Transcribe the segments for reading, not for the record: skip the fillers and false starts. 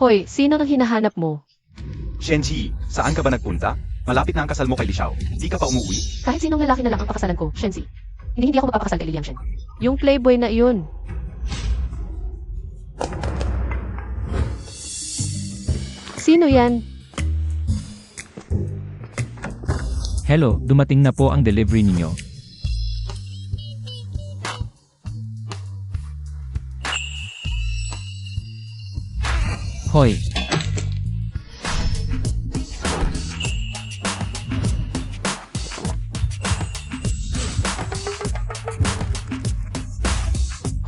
Hoy, sino nang hinahanap mo? Shenji, saan ka ba nagpunta? Malapit na ang kasal mo kay Li Xiao. Di ka pa umuwi? Kahit sinong lalaki na lang ang pakasalan ko, Shenzi. Hindi ako magpapakasal kay Liliang Shen. Yung playboy na iyon. Sino yan? Hello, dumating na po ang delivery ninyo. Hoy.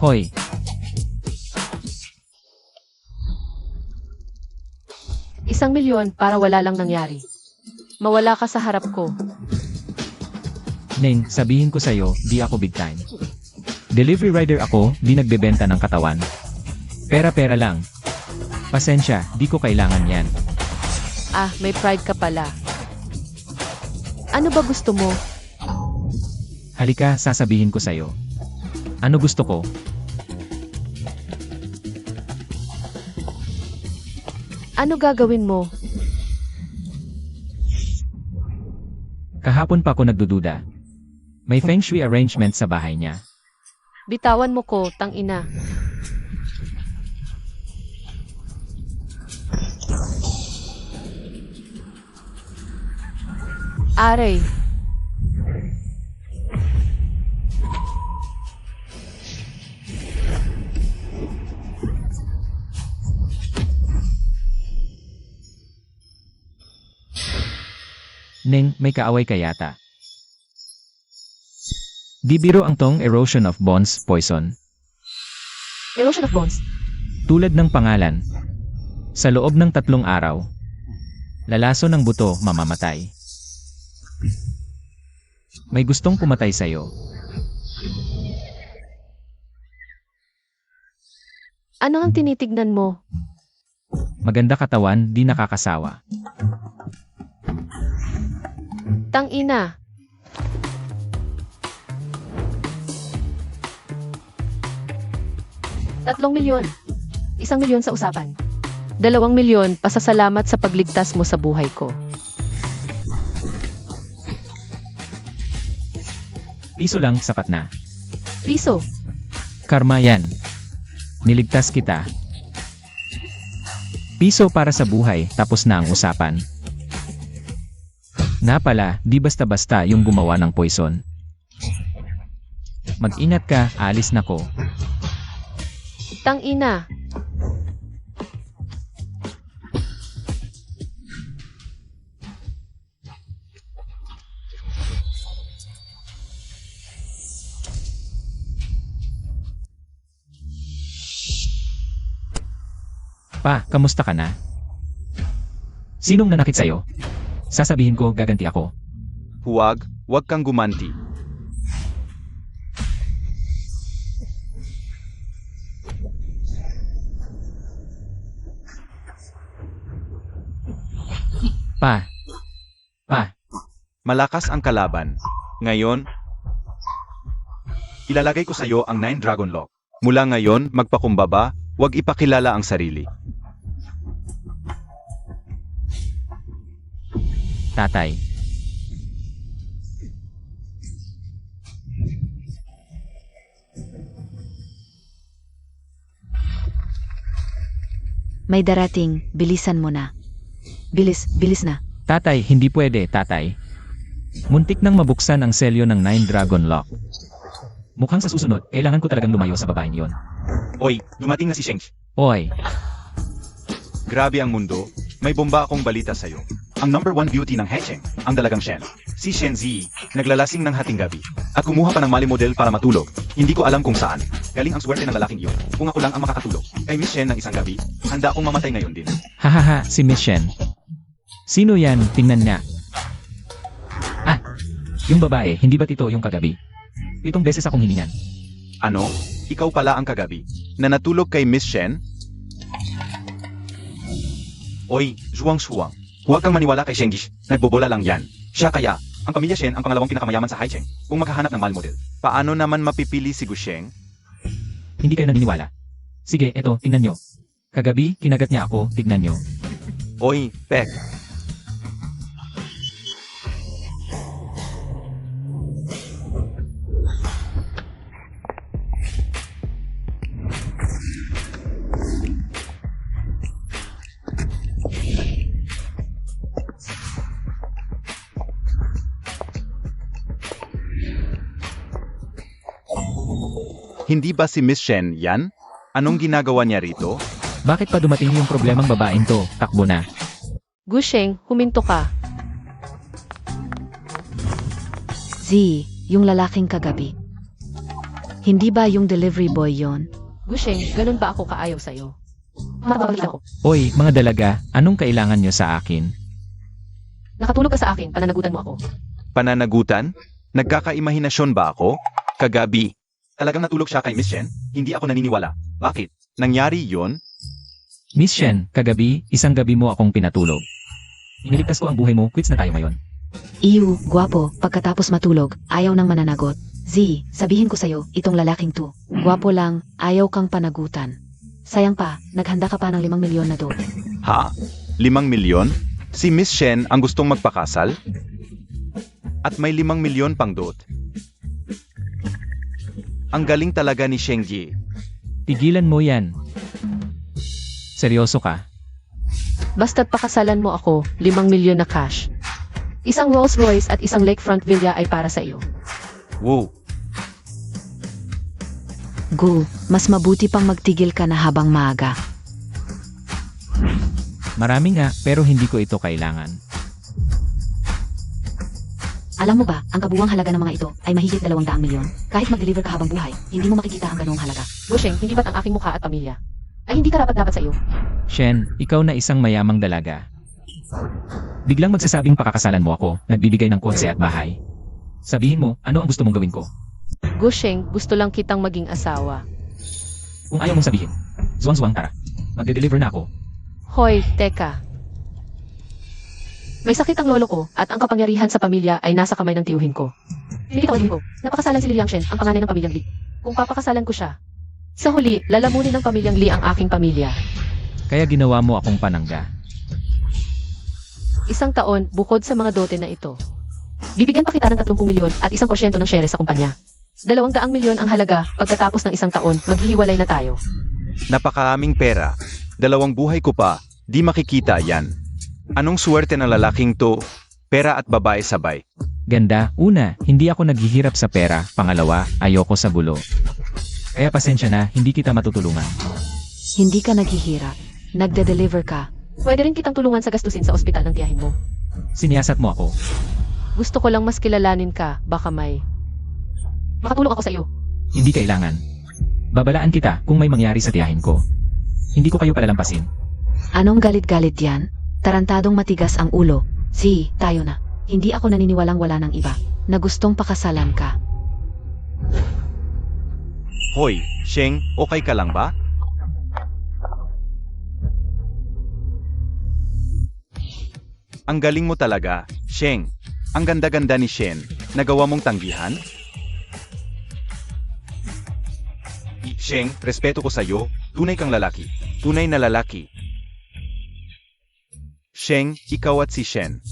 Hoy. ₱1,000,000 para wala lang nangyari. Mawala ka sa harap ko. Neng, sabihin ko sa'yo, di ako big time. Delivery rider ako, di nagbebenta ng katawan. Pera-pera lang. Pasensya, di ko kailangan yan. Ah, may pride ka pala. Ano ba gusto mo? Halika, sasabihin ko sa'yo. Ano gusto ko? Ano gagawin mo? Kahapon pa ako nagdududa. May feng shui arrangement sa bahay niya. Bitawan mo ko, tang-ina. Aray. Neng, may kaaway ka yata. Di biro ang tong erosion of bonds poison. Erosion of bones. Tulad ng pangalan. Sa loob ng 3 araw. Lalaso ng buto, mamamatay. May gustong pumatay sa'yo. Ano ang tinitignan mo? Maganda katawan, di nakakasawa. Tang-ina. ₱3,000,000. ₱1,000,000 sa usapan. ₱2,000,000 pasasalamat sa pagligtas mo sa buhay ko. Piso lang, sapat na. Piso. Karma yan. Niligtas kita. Piso para sa buhay, tapos na ang usapan. Na pala, di basta-basta yung gumawa ng poison. Mag-ingat ka, alis na ko. Tang-ina. Pa, kamusta ka na? Sinong nanakit sa'yo? Sasabihin ko, gaganti ako. Huwag kang gumanti. Pa. Malakas ang kalaban. Ngayon, ilalagay ko sa iyo ang 9 Dragon Lock. Mula ngayon, magpakumbaba, huwag ipakilala ang sarili. Tatay. May darating, bilisan mo na. Bilis na. Tatay, hindi pwede, tatay. Muntik nang mabuksan ang selyo ng 9 Dragon Lock. Mukhang sa susunod, kailangan ko talagang lumayo sa babaeng yon. Oy, dumating na si Sheng. Oy, Grabe ang mundo, may bomba akong balita sa'yo. Ang number 1 beauty ng Hecheng, ang dalagang Shen. Si Shen Zi, naglalasing ng hating gabi. At kumuha pa ng mali model para matulog. Hindi ko alam kung saan. Galing ang swerte ng lalaking iyon. Kung ako lang ang makakatulog. Kay Miss Shen ng isang gabi, handa akong mamatay ngayon din. hahaha, si Miss Shen. Sino yan? Tingnan niya. Ah, yung babae, hindi ba't ito yung kagabi? 7 beses akong hiningan. Ano? Ikaw pala ang kagabi, na natulog kay Miss Shen? Oy, Zhuang. Huwag kang maniwala kay Shengish, nagbobola lang yan. Siya kaya, ang pamilya Shen ang pangalawang pinakamayaman sa Haicheng, kung maghahanap ng male model. Paano naman mapipili si Gusheng? Hindi kayo naniniwala. Sige, eto, tingnan nyo. Kagabi, kinagat niya ako, tignan nyo. Oy, Pek. Hindi ba si Miss Shen yan? Anong ginagawa niya rito? Bakit pa dumating yung problemang babaeng to? Takbo na. Gusheng, huminto ka. Z, yung lalaking kagabi. Hindi ba yung delivery boy yon? Gusheng, ganun ba ako kaayaw sa'yo? Makakabalik ako. Oy, mga dalaga, anong kailangan nyo sa akin? Nakatulog ka sa akin, pananagutan mo ako. Pananagutan? Nagkakaimahinasyon ba ako? Kagabi. Talagang natulog siya kay Miss Shen? Hindi ako naniniwala. Bakit? Nangyari yon? Miss Shen, kagabi, isang gabi mo akong pinatulog. Iniligtas ko ang buhay mo, quits na tayo ngayon. Iyu, gwapo, pagkatapos matulog, ayaw nang mananagot. Z, sabihin ko sa'yo, itong lalaking to. Gwapo lang, ayaw kang panagutan. Sayang pa, naghanda ka pa ng 5 milyon na dote. Ha? 5 milyon? Si Miss Shen ang gustong magpakasal? At may 5 milyon pang dot. Ang galing talaga ni Sheng Ji. Tigilan mo yan. Seryoso ka? Basta't pakasalan mo ako, 5 milyon na cash. Isang Rolls Royce at isang lakefront villa ay para sa iyo. Wow. Go, mas mabuti pang magtigil ka na habang maaga. Marami nga, pero hindi ko ito kailangan. Alam mo ba, ang kabuwang halaga ng mga ito ay mahigit 200 milyon. Kahit mag-deliver ka habang buhay, hindi mo makikita ang ganoong halaga. Gusheng, hindi ba't ang aking mukha at pamilya? Ay hindi karapat-dapat sa iyo. Shen, ikaw na isang mayamang dalaga. Biglang magsasabing pakakasalan mo ako, nagbibigay ng kotse at bahay. Sabihin mo, ano ang gusto mong gawin ko? Gusheng, gusto lang kitang maging asawa. Kung ayaw mong sabihin, zuwang-zuwang tara. Magde-deliver na ako. Hoy, teka. May sakit ang lolo ko at ang kapangyarihan sa pamilya ay nasa kamay ng tiyuhin ko. Pinitawan ko, napakasalan si Liang Shen, ang panganay ng pamilyang Li. Kung papakasalan ko siya, sa huli, lalamunin ng pamilyang Li ang aking pamilya. Kaya ginawa mo akong panangga. 1 taon, bukod sa mga dote na ito. Bibigyan pa kita ng 30 milyon at 1% ng share sa kumpanya. 200 milyon ang halaga, pagkatapos ng 1 taon, maghihiwalay na tayo. Napakaaming pera. 2 buhay ko pa. Di makikita yan. Anong swerte ng lalaking to? Pera at babae sabay. Ganda, una, hindi ako naghihirap sa pera. Pangalawa, ayoko sa bulo. Kaya pasensya na, hindi kita matutulungan. Hindi ka naghihirap. Nagde-deliver ka. Pwede rin kitang tulungan sa gastusin sa ospital ng tiyahin mo. Siniyasat mo ako. Gusto ko lang mas kilalanin ka, baka may makatulong ako sa iyo. Hindi kailangan. Babalaan kita kung may mangyari sa tiyahin ko. Hindi ko kayo palalampasin. Anong galit-galit yan? Tarantadong matigas ang ulo. Si, tayo na. Hindi ako naniniwalang wala ng iba na gustong pakasalan ka. Hoy, Sheng, okay ka lang ba? Ang galing mo talaga, Sheng. Ang ganda-ganda ni Shen. Nagawa mong tanggihan? Sheng, respeto ko sa'yo. Tunay kang lalaki. Tunay na lalaki. Sheng, ikaw at si Shen.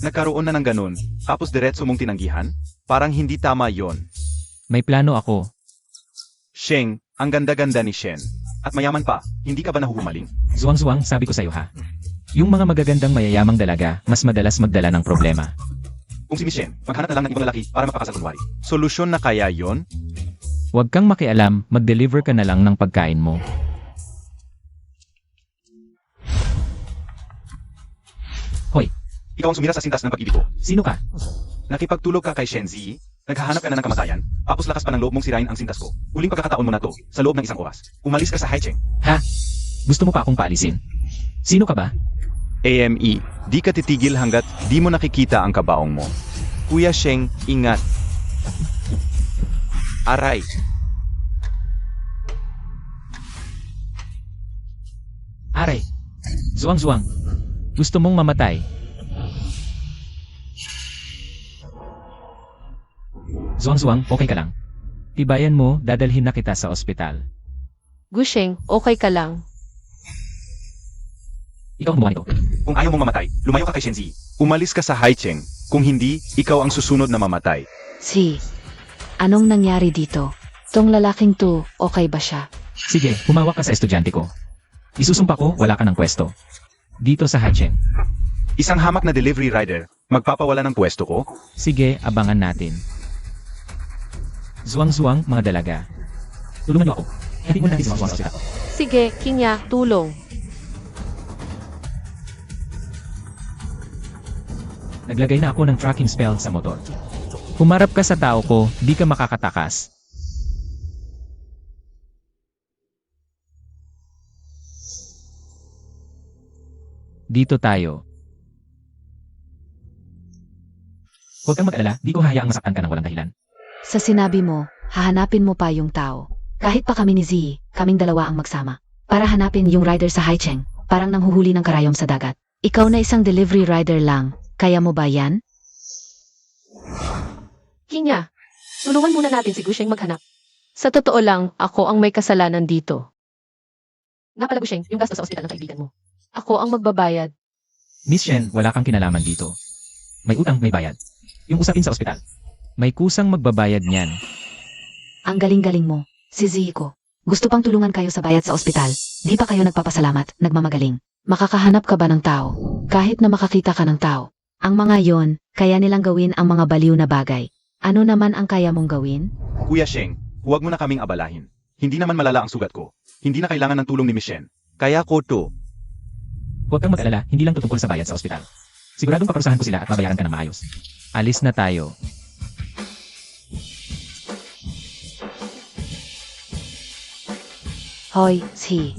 Nagkaroon na ng ganun, tapos diretso mong tinanggihan? Parang hindi tama yon. May plano ako. Sheng, ang ganda-ganda ni Shen. At mayaman pa, hindi ka ba nahuhumaling? Zuwang-zuwang, sabi ko sa'yo ha. Yung mga magagandang mayayamang dalaga, mas madalas magdala ng problema. Kung si Miss Shen, maghanap na lang ng ibang lalaki para makakasal kunwari. Solusyon na kaya yon? Huwag kang makialam, mag-deliver ka na lang ng pagkain mo. Hoy, Ikaw ang sumira sa sintas ng pag-ibig ko. sino ka? Nakipagtulog ka kay Shen Zi, naghahanap ka na ng kamatayan, tapos lakas pa ng loob mong sirain ang sintas ko. Huling pagkakataon mo na to, sa loob ng 1 oras. Umalis ka sa Haicheng. Ha? Gusto mo pa akong paalisin? Sino ka ba? AME, di ka titigil hanggat di mo nakikita ang kabaong mo. Kuya Sheng, ingat. Aray. Aray. Zuwang-zuwang. Gusto mong mamatay? Zuwang-zuwang, okay ka lang. Tibayan mo, dadalhin na kita sa ospital. Gusheng, okay ka lang. Ikaw ang gumawa nito. Kung ayaw mong mamatay, lumayo ka kay Shenzi. Umalis ka sa Haicheng. Kung hindi, ikaw ang susunod na mamatay. Si, anong nangyari dito? Tong lalaking to, okay ba siya? Sige, humawak ka sa estudyante ko. Isusumpa ko, wala ka ng pwesto. Dito sa Haicheng. Isang hamak na delivery rider, magpapawala ng pwesto ko? Sige, abangan natin. Zuwang-zuwang, mga dalaga. Tulungan niyo ako. Hindi mo natin zuwang-zuwang sa ospital. Sige, Kinya, tulong. Naglagay na ako ng tracking spell sa motor. Humarap ka sa tao ko, di ka makakatakas. Dito tayo. Huwag kang mag-alala, di ko hayaang masaktan ka ng walang dahilan. Sa sinabi mo, hahanapin mo pa yung tao. Kahit pa kami ni Z, kaming dalawa ang magsama. Para hanapin yung rider sa Haicheng, parang nanghuhuli ng karayom sa dagat. Ikaw na isang delivery rider lang, kaya mo ba yan? Kinya, tulungan muna natin si Gusheng maghanap. Sa totoo lang, ako ang may kasalanan dito. Nga pala Gusheng, yung gasto sa ospital ng kaibigan mo. Ako ang magbabayad. Miss Shen, wala kang kinalaman dito. May utang, may bayad. Yung usapin sa ospital. May kusang magbabayad niyan. Ang galing-galing mo, si Zico. Gusto pang tulungan kayo sa bayad sa ospital. Di pa kayo nagpapasalamat, nagmamagaling. Makakahanap ka ba ng tao? Kahit na makakita ka ng tao. Ang mga yon, kaya nilang gawin ang mga baliw na bagay. Ano naman ang kaya mong gawin? Kuya Sheng, huwag mo na kaming abalahin. Hindi naman malala ang sugat ko. Hindi na kailangan ng tulong ni Miss Shen. Kaya ko to. Huwag kang mag-alala, hindi lang tutungkol sa bayad sa ospital. Siguradong paparusahan ko sila at babayaran ka na maayos. Alis na tayo. Hoy, si.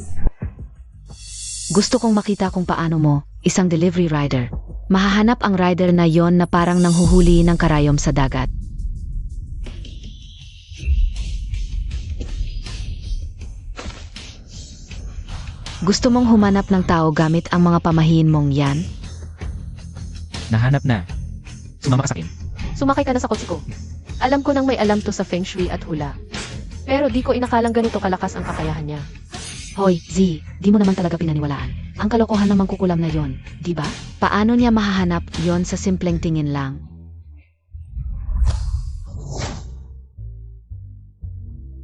Gusto kong makita kung paano mo, isang delivery rider. Mahahanap ang rider na yon na parang nanghuhuli ng karayom sa dagat. Gusto mong humanap ng tao gamit ang mga pamahiin mong yan? Nahanap na. Sumama ka sa akin. Sumakay ka na sa kotse ko. Alam ko nang may alam to sa Feng Shui at hula. Pero di ko inakalang ganito kalakas ang kakayahan niya. Hoy, Z, di mo naman talaga pinaniwalaan. Ang kalokohan ng mangkukulam na yon, di ba? Paano niya mahahanap yon sa simpleng tingin lang?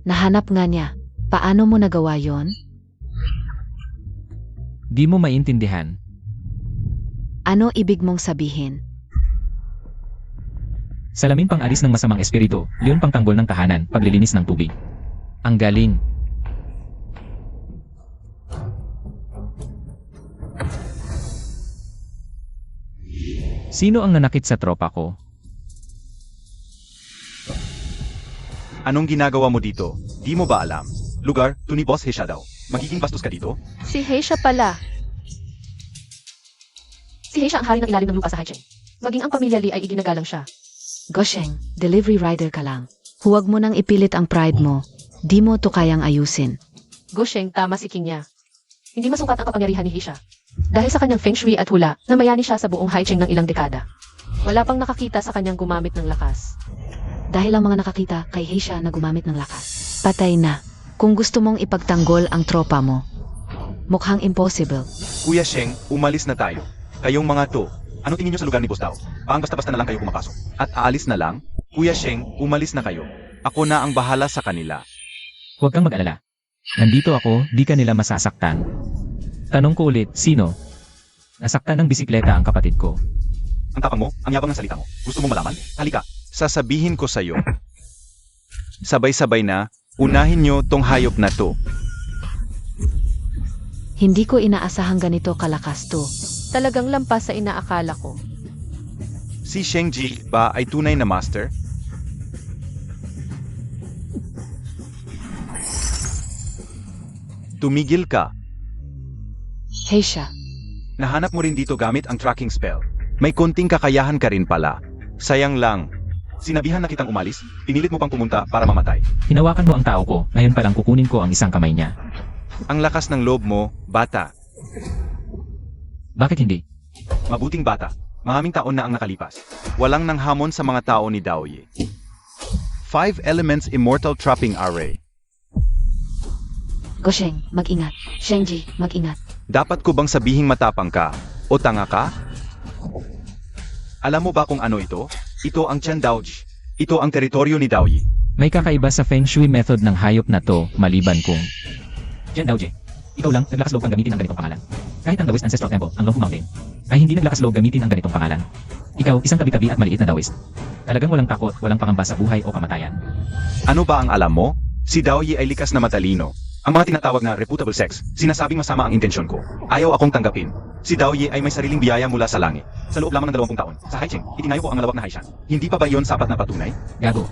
Nahanap nga niya. Paano mo nagawa yon? Di mo maintindihan. Ano ibig mong sabihin? Salamin pang alis ng masamang espiritu, leon pang tanggol ng tahanan, paglilinis ng tubig. Ang galing. Sino ang nanakit sa tropa ko? Anong ginagawa mo dito? Di mo ba alam? Lugar, to ni Boss Hesha daw. Magiging bastos ka dito? Si Heisha pala. Si Heisha ang hari ng ilalim ng lupa sa Haicheng. Maging ang pamilya Li ay iginagalang siya. Gosheng, delivery rider ka lang. Huwag mo nang ipilit ang pride mo. Di mo to kayang ayusin. Gusheng, tama si Kinya. Hindi masukat ang kapangyarihan ni Heisha. Dahil sa kanyang Feng Shui at hula, namayani siya sa buong Haicheng ng ilang dekada. Wala pang nakakita sa kanyang gumamit ng lakas. Dahil ang mga nakakita kay Heisha na gumamit ng lakas. Patay na. Kung gusto mong ipagtanggol ang tropa mo. Mukhang impossible. Kuya Sheng, umalis na tayo. Kayong mga to, ano tingin nyo sa lugar ni Boss Tao? Paang basta-basta na lang kayo pumapasok. At aalis na lang? Kuya Sheng, umalis na kayo. Ako na ang bahala sa kanila. Huwag kang mag-alala. Nandito ako, di ka nila masasaktan. Tanong ko ulit, sino? Nasaktan ng bisikleta ang kapatid ko. Ang tapang mo, ang yabang ng salita mo. Gusto mo malaman? Halika. Sasabihin ko sa'yo. Sabay-sabay na, unahin nyo tong hayop na to. Hindi ko inaasahang ganito kalakas to. Talagang lampas sa inaakala ko. Si Shengji ba ay tunay na master? Tumigil ka. Heisha, Nahanap mo rin dito gamit ang tracking spell. May konting kakayahan ka rin pala. Sayang lang. Sinabihan na kitang umalis, pinilit mo pang pumunta para mamatay. Hinawakan mo ang tao ko, ngayon palang kukunin ko ang isang kamay niya. Ang lakas ng loob mo, bata. Bakit hindi? Mabuting bata. Maraming taon na ang nakalipas. Walang nanghamon sa mga tao ni Daoye. 5 Elements Immortal Trapping Array. Gosheng, mag-ingat. Shengji, mag-ingat. Dapat ko bang sabihing matapang ka? O tanga ka? Alam mo ba kung ano ito? Ito ang Tian Daoji. Ito ang teritoryo ni Daoyi. May kakaiba sa Feng Shui method ng hayop na to, maliban kung... Jen Daoji, ikaw lang naglakas loob kang gamitin ang ganitong pangalan. Kahit ang Daoist Ancestral Temple, ang Longfu Mountain, ay hindi naglakas loob gamitin ang ganitong pangalan. Ikaw, isang tabi-tabi at maliit na Daoist. Talagang walang takot, walang pangamba sa buhay o kamatayan. Ano ba ang alam mo? Si Daoyi ay likas na matalino. Ang mga tinatawag na reputable sex, sinasabing masama ang intensyon ko. Ayaw akong tanggapin. Si Daoyi ay may sariling biyaya mula sa langit. Sa loob lamang ng 20 taon, sa Haicheng, itinayo ko ang malawak na Haishan. Hindi pa ba iyon sapat na patunay? Gago.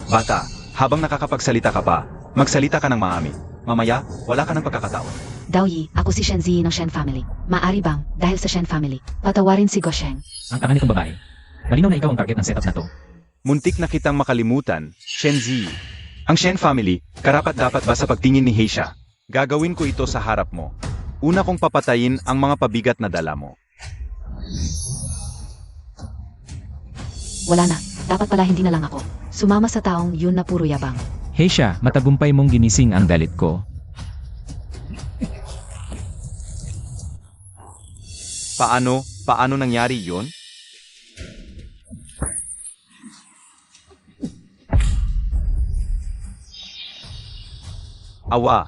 Bata, habang nakakapagsalita ka pa, magsalita ka ng maami. Mamaya, wala ka ng pagkakataon. Daoyi, ako si Shen Ziyi ng Shen family. Maari bang, dahil sa Shen family, patawarin si Gosheng? Ang tanga nitong babae. Malinaw na ikaw ang target ng setup na to. Muntik na kitang makalimutan, Shen Ziyi. Ang Shen family, karapat-dapat ba sa pagtingin ni Heisha? Gagawin ko ito sa harap mo. Una kong papatayin ang mga pabigat na dala mo. Wala na, dapat pala hindi na lang ako. Sumama sa taong yun na puro yabang. Heisha, matagumpay mong ginising ang dalit ko. Paano nangyari yon? Awa,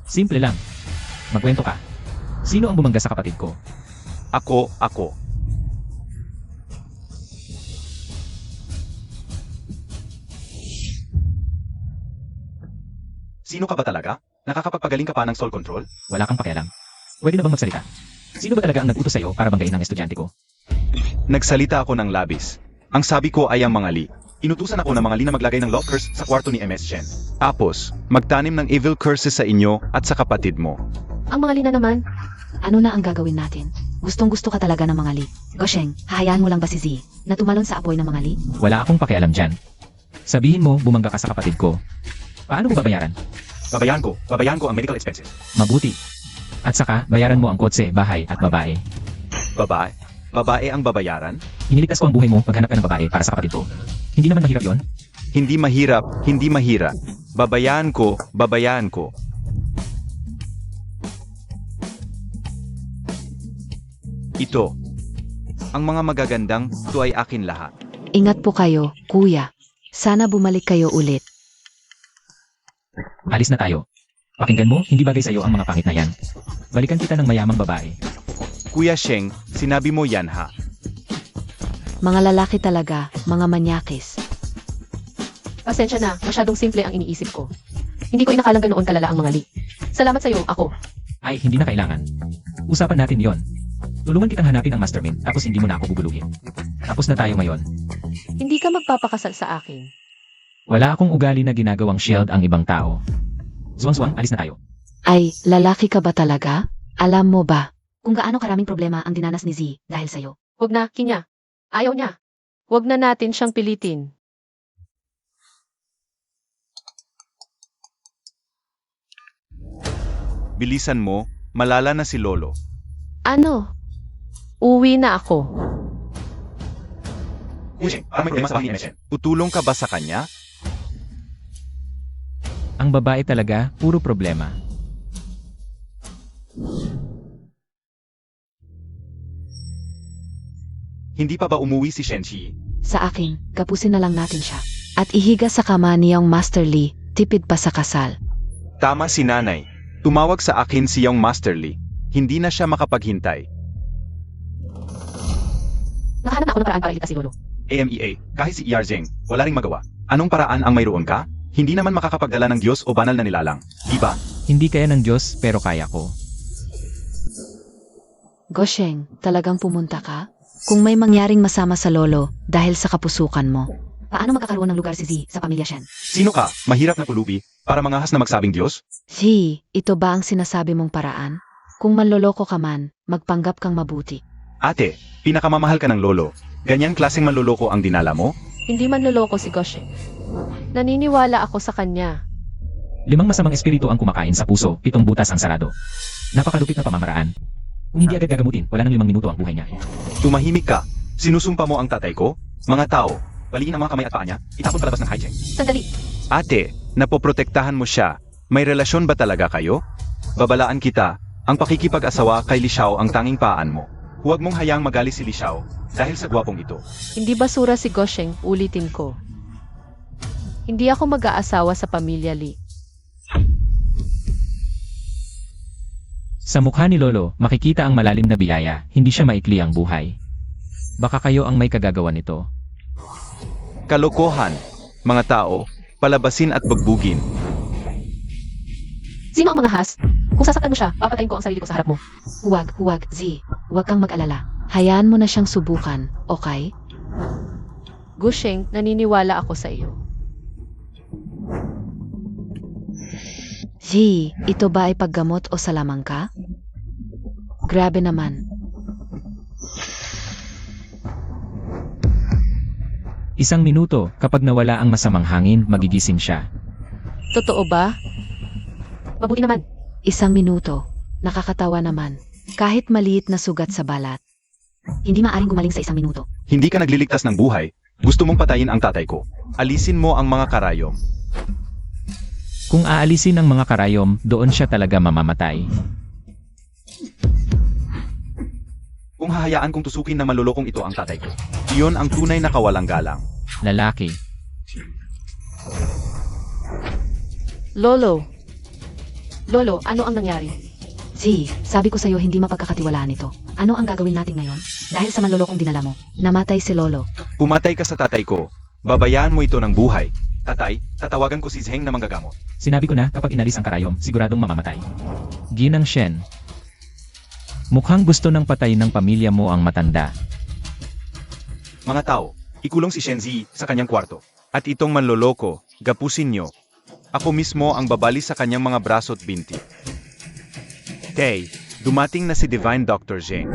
Simple lang. Magkwento ka. Sino ang bumangga sa kapatid ko? ako. Sino ka ba talaga? Nakakapagpagaling ka pa ng soul control? Wala kang pakialam. Pwede na bang magsalita? Sino ba talaga ang nag-utos sa'yo para banggain ang estudyante ko? Nagsalita ako ng labis. Ang sabi ko ay ang mga li. Inutusan ako ng mga li na maglagay ng love curse sa kwarto ni MS Shen. Tapos, magtanim ng evil curses sa inyo at sa kapatid mo. Ang mga lina naman. Ano na ang gagawin natin? Gustong gusto ka talaga ng mga li. Gosheng, hahayaan mo lang ba si Ziyi na tumalon sa apoy ng mga li? Wala akong pakialam dyan. Sabihin mo, bumangga ka sa kapatid ko. Paano ko babayaran? Babayan ko ang medical expenses. Mabuti. At saka, bayaran mo ang kotse, bahay at babae. Babae? Babae ang babayaran? Iniligtas ko ang buhay mo paghanap ka ng babae para sa kapatid ko. Hindi naman mahirap yon. Hindi mahirap. Babayaan ko. Ito. Ang mga magagandang, ito ay akin lahat. Ingat po kayo, kuya. Sana bumalik kayo ulit. Alis na tayo. Pakinggan mo, hindi bagay sa'yo ang mga pangit na yan. Balikan kita ng mayamang babae. Kuya Sheng, sinabi mo yan ha. Mga lalaki talaga, mga manyakis. Pasensya na, masyadong simple ang iniisip ko. Hindi ko inakalang ganoon kalala ang mga li. Salamat sa'yo, ako. Ay, hindi na kailangan. Usapan natin yon. Tulungan kitang hanapin ang mastermind, tapos hindi mo na ako guguluhin. Tapos na tayo ngayon. Hindi ka magpapakasal sa akin. Wala akong ugali na ginagawang shield ang ibang tao. Zwang-zwang, alis na tayo. Ay, lalaki ka ba talaga? Alam mo ba kung gaano karaming problema ang dinanas ni Ziyi dahil sa'yo? Huwag na, Kinya. Ayaw niya. Huwag na natin siyang pilitin. Bilisan mo, malala na si Lolo. Ano? Uwi na ako. Kuya Sheng, parang may problema sa bahay ni MS Shen. Tutulong ka ba sa kanya? Ang babae talaga, puro problema. Hindi pa ba umuwi si Shenchi? Sa akin, kapusin na lang natin siya. At ihiga sa kama niyang Master Li, tipid pa sa kasal. Tama si nanay. Tumawag sa akin siyang Master Li. Hindi na siya makapaghintay. Nakahanap na ako ng paraan para iligtas si Lolo. AMEA, kahit si ER Zeng, wala ring magawa. Anong paraan ang mayroon ka? Hindi naman makakapagdala ng Diyos o banal na nilalang. Diba? Hindi kaya ng Diyos, pero kaya ko. Gosheng, talagang pumunta ka? Kung may mangyaring masama sa lolo dahil sa kapusukan mo, paano magkakaroon ng lugar si Ziyi sa pamilya Shen? Sino ka? Mahirap na pulubi? Para mangahas na magsabing Diyos? Ziyi, ito ba ang sinasabi mong paraan? Kung manloloko ka man, magpanggap kang mabuti. Ate, pinakamamahal ka ng lolo. Ganyang klaseng manloloko ang dinala mo? Hindi man loloko si Goshe. Naniniwala ako sa kanya. 5 masamang espiritu ang kumakain sa puso, 7 butas ang sarado. Napakalupit na pamamaraan. Kung hindi agad gagamutin, wala nang 5 minuto ang buhay niya. Tumahimik ka. Sinusumpa mo ang tatay ko? Mga tao, baliin ang mga kamay at paa niya, itapon palabas ng hijack. Sandali. Ate, napoprotektahan mo siya. May relasyon ba talaga kayo? Babalaan kita. Ang pakikipag-asawa kay Li Xiao ang tanging paan mo. Huwag mong hayaang magali si Li Xiao dahil sa gwapong ito. Hindi basura si Gosheng, ulitin ko. Hindi ako mag-aasawa sa pamilya Li. Sa mukha ni Lolo, makikita ang malalim na biyaya, hindi siya maikli ang buhay. Baka kayo ang may kagagawa nito. Kalokohan, mga tao, palabasin at bagbugin. Sino ang mga has? Kung sasaktan mo siya, papatayin ko ang sarili ko sa harap mo. Huwag, Z. Huwag kang mag-alala. Hayaan mo na siyang subukan, okay? Gusheng, naniniwala ako sa iyo. Z, ito ba ay paggamot o salamang ka? Grabe naman. Isang minuto, kapag nawala ang masamang hangin, magigising siya. Totoo ba? Mabuti naman. Isang minuto. Nakakatawa naman. Kahit maliit na sugat sa balat. Hindi maaring gumaling sa isang minuto. Hindi ka nagliligtas ng buhay. Gusto mong patayin ang tatay ko. Alisin mo ang mga karayom. Kung aalisin ang mga karayom, doon siya talaga mamamatay. Kung hahayaan kong tusukin na malulokong ito ang tatay ko, iyon ang tunay na kawalang galang. Lalaki. Lolo. Lolo, ano ang nangyari? Z, sabi ko sa'yo hindi mapagkakatiwalaan ito. Ano ang gagawin natin ngayon? Dahil sa manlolokong dinala mo, namatay si Lolo. Pumatay ka sa tatay ko. Babayaan mo ito ng buhay. Tatay, tatawagan ko si Zheng na manggagamot. Sinabi ko na kapag inalis ang karayom, siguradong mamamatay. Ginang Shen. Mukhang gusto ng patay ng pamilya mo ang matanda. Mga tao, ikulong si Shenzi sa kanyang kwarto. At itong manloloko, gapusin nyo. Ako mismo ang babali sa kanyang mga braso at binti. Tay, dumating na si Divine Dr. Zheng.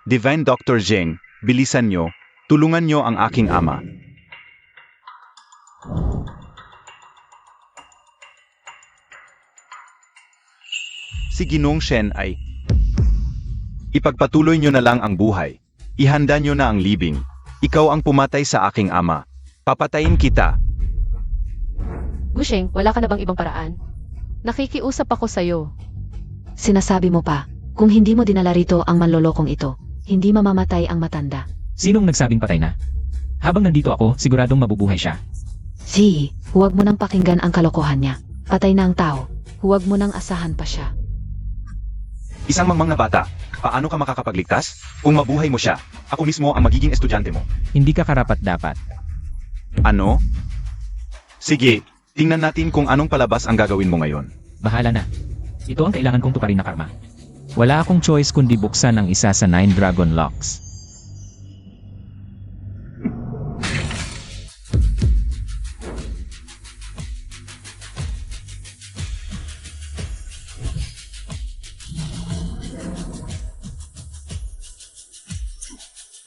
Divine Dr. Zheng, bilisan nyo, tulungan nyo ang aking ama. Si Ginong Shen ay ipagpatuloy nyo na lang ang buhay. Ihanda nyo na ang libing. Ikaw ang pumatay sa aking ama. Papatayin kita. Gusheng, wala ka na bang ibang paraan? Nakikiusap ako sa'yo. Sinasabi mo pa, kung hindi mo dinala rito ang manlolokong ito, hindi mamamatay ang matanda. Sinong nagsabing patay na? Habang nandito ako, siguradong mabubuhay siya. Z, huwag mo nang pakinggan ang kalokohan niya. Patay na ang tao. Huwag mo nang asahan pa siya. Isang mangmang na bata, paano ka makakapagligtas? Kung mabuhay mo siya, ako mismo ang magiging estudyante mo. Hindi ka karapat-dapat. Ano? Sige, tingnan natin kung anong palabas ang gagawin mo ngayon. Bahala na. Ito ang kailangan kong tuparin na karma. Wala akong choice kundi buksan ang isa sa 9 Dragon Locks.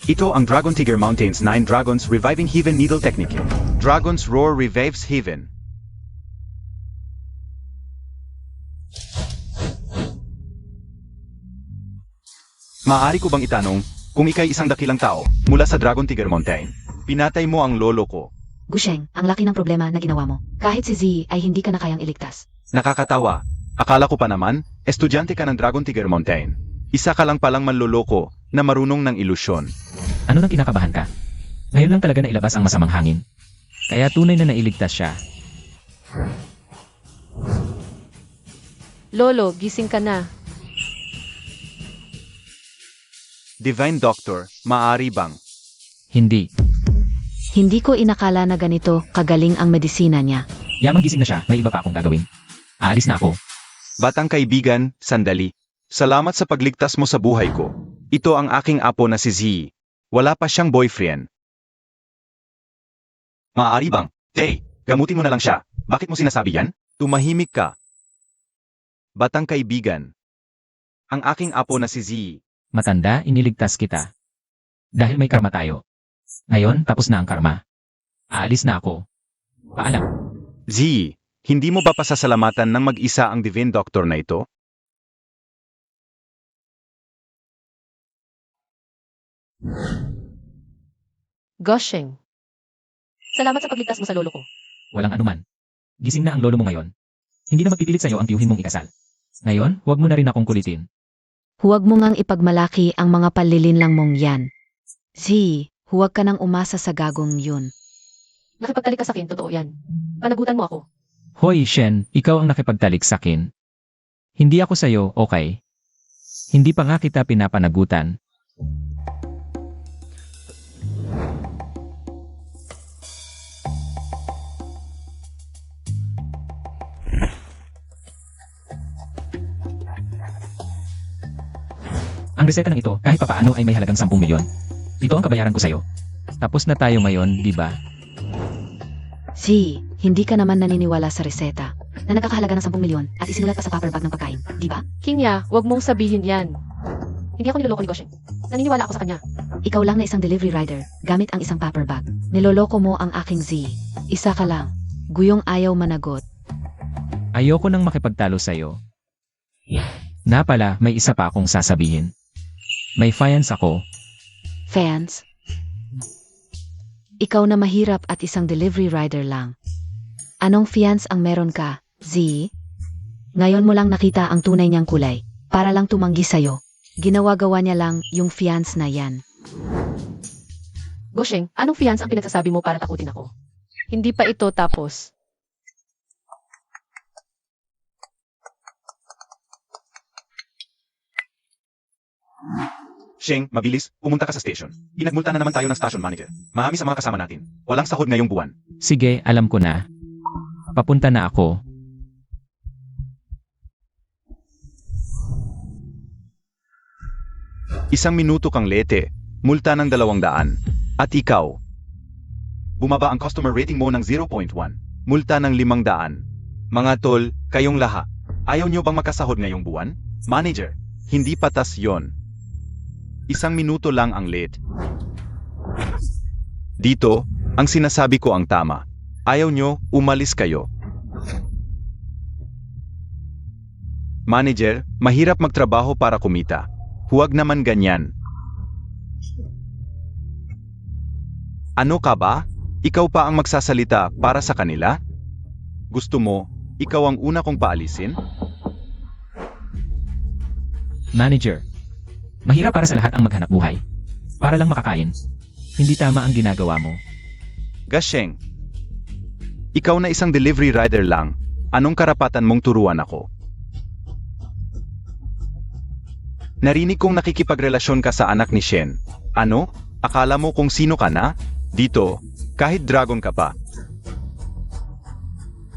Ito ang Dragon Tiger Mountains 9 Dragons Reviving Heaven Needle Technique. Dragon's Roar revives Heaven. Maaari ko bang itanong, kung ikay isang dakilang tao mula sa Dragon Tiger Mountain, pinatay mo ang lolo ko. Gusheng, ang laki ng problema na ginawa mo. Kahit si Z ay hindi ka na kayang iligtas. Nakakatawa. Akala ko pa naman, estudyante ka ng Dragon Tiger Mountain. Isa ka lang palang manloloko na marunong ng ilusyon. Ano nang kinakabahan ka? Ngayon lang talaga nailabas ang masamang hangin. Kaya tunay na nailigtas siya. Lolo, gising ka na. Divine Doctor, maaari bang? Hindi. Hindi ko inakala na ganito kagaling ang medisina niya. Yamang gising na siya, may iba pa akong gagawin. Aalis na ako. Batang kaibigan, sandali. Salamat sa pagligtas mo sa buhay ko. Ito ang aking apo na si Z. Wala pa siyang boyfriend. Maaari bang? Tay, gamutin mo na lang siya. Bakit mo sinasabi yan? Tumahimik ka. Batang kaibigan. Ang aking apo na si Z. Matanda, iniligtas kita. Dahil may karma tayo. Ngayon, tapos na ang karma. Aalis na ako. Paalam. Z, hindi mo ba pasasalamatan ng mag-isa ang Divine Doctor na ito? Gosheng. Salamat sa pagligtas mo sa lolo ko. Walang anuman. Gising na ang lolo mo ngayon. Hindi na magpipilit sa'yo ang tiyuhin mong ikasal. Ngayon, huwag mo na rin akong kulitin. Huwag mo ngang ipagmalaki ang mga panlilinlang mong yan. Z, huwag ka nang umasa sa gagong yun. Nakipagtalik ka sa akin, totoo yan. Panagutan mo ako. Hoy, Shen, ikaw ang nakipagtalik sakin. Hindi ako sa'yo, okay? Hindi pa nga kita pinapanagutan. Ang reseta ng ito, kahit papaano ay may halagang 10 milyon. Ito ang kabayaran ko sa'yo. Tapos na tayo ngayon, di ba? Z, hindi ka naman naniniwala sa reseta na nagkakahalaga ng 10 milyon at isinulat pa sa paper bag ng pagkain, di ba? Kingya, huwag mong sabihin yan. Hindi ako niloloko ni Gosheng. Naniniwala ako sa kanya. Ikaw lang na isang delivery rider gamit ang isang paper bag. Niloloko mo ang aking Z. Isa ka lang. Guyong ayaw managot. Ayoko nang makipagtalo sa'yo. Na pala, may isa pa akong sasabihin. May fiance ako. Fans? Ikaw na mahirap at isang delivery rider lang. Anong fiance ang meron ka, Z? Ngayon mo lang nakita ang tunay niyang kulay. Para lang tumanggi sa'yo. Ginawa-gawa niya lang yung fiance na yan. Gosheng, anong fiance ang pinagsasabi mo para takutin ako? Hindi pa ito tapos. Sheng, mabilis, pumunta ka sa station. Pinagmulta na naman tayo ng station manager. Mahami sa mga kasama natin. Walang sahod ngayong buwan. Sige, alam ko na. Papunta na ako. Isang minuto kang lete, multa ng 200. At ikaw, bumaba ang customer rating mo ng 0.1, multa ng 500. Mga tol, kayong lahat, ayaw nyo bang makasahod ngayong buwan? Manager, hindi patas yon. Isang minuto lang ang late. Dito, ang sinasabi ko ang tama. Ayaw nyo, umalis kayo. Manager, mahirap magtrabaho para kumita. Huwag naman ganyan. Ano ka ba? Ikaw pa ang magsasalita para sa kanila? Gusto mo, ikaw ang una kong paalisin? Manager. Mahirap para sa lahat ang maghanap buhay. Para lang makakain. Hindi tama ang ginagawa mo. Gasheng, ikaw na isang delivery rider lang. Anong karapatan mong turuan ako? Narinig kong nakikipagrelasyon ka sa anak ni Shen. Ano? Akala mo kung sino ka na? Dito, kahit dragon ka pa.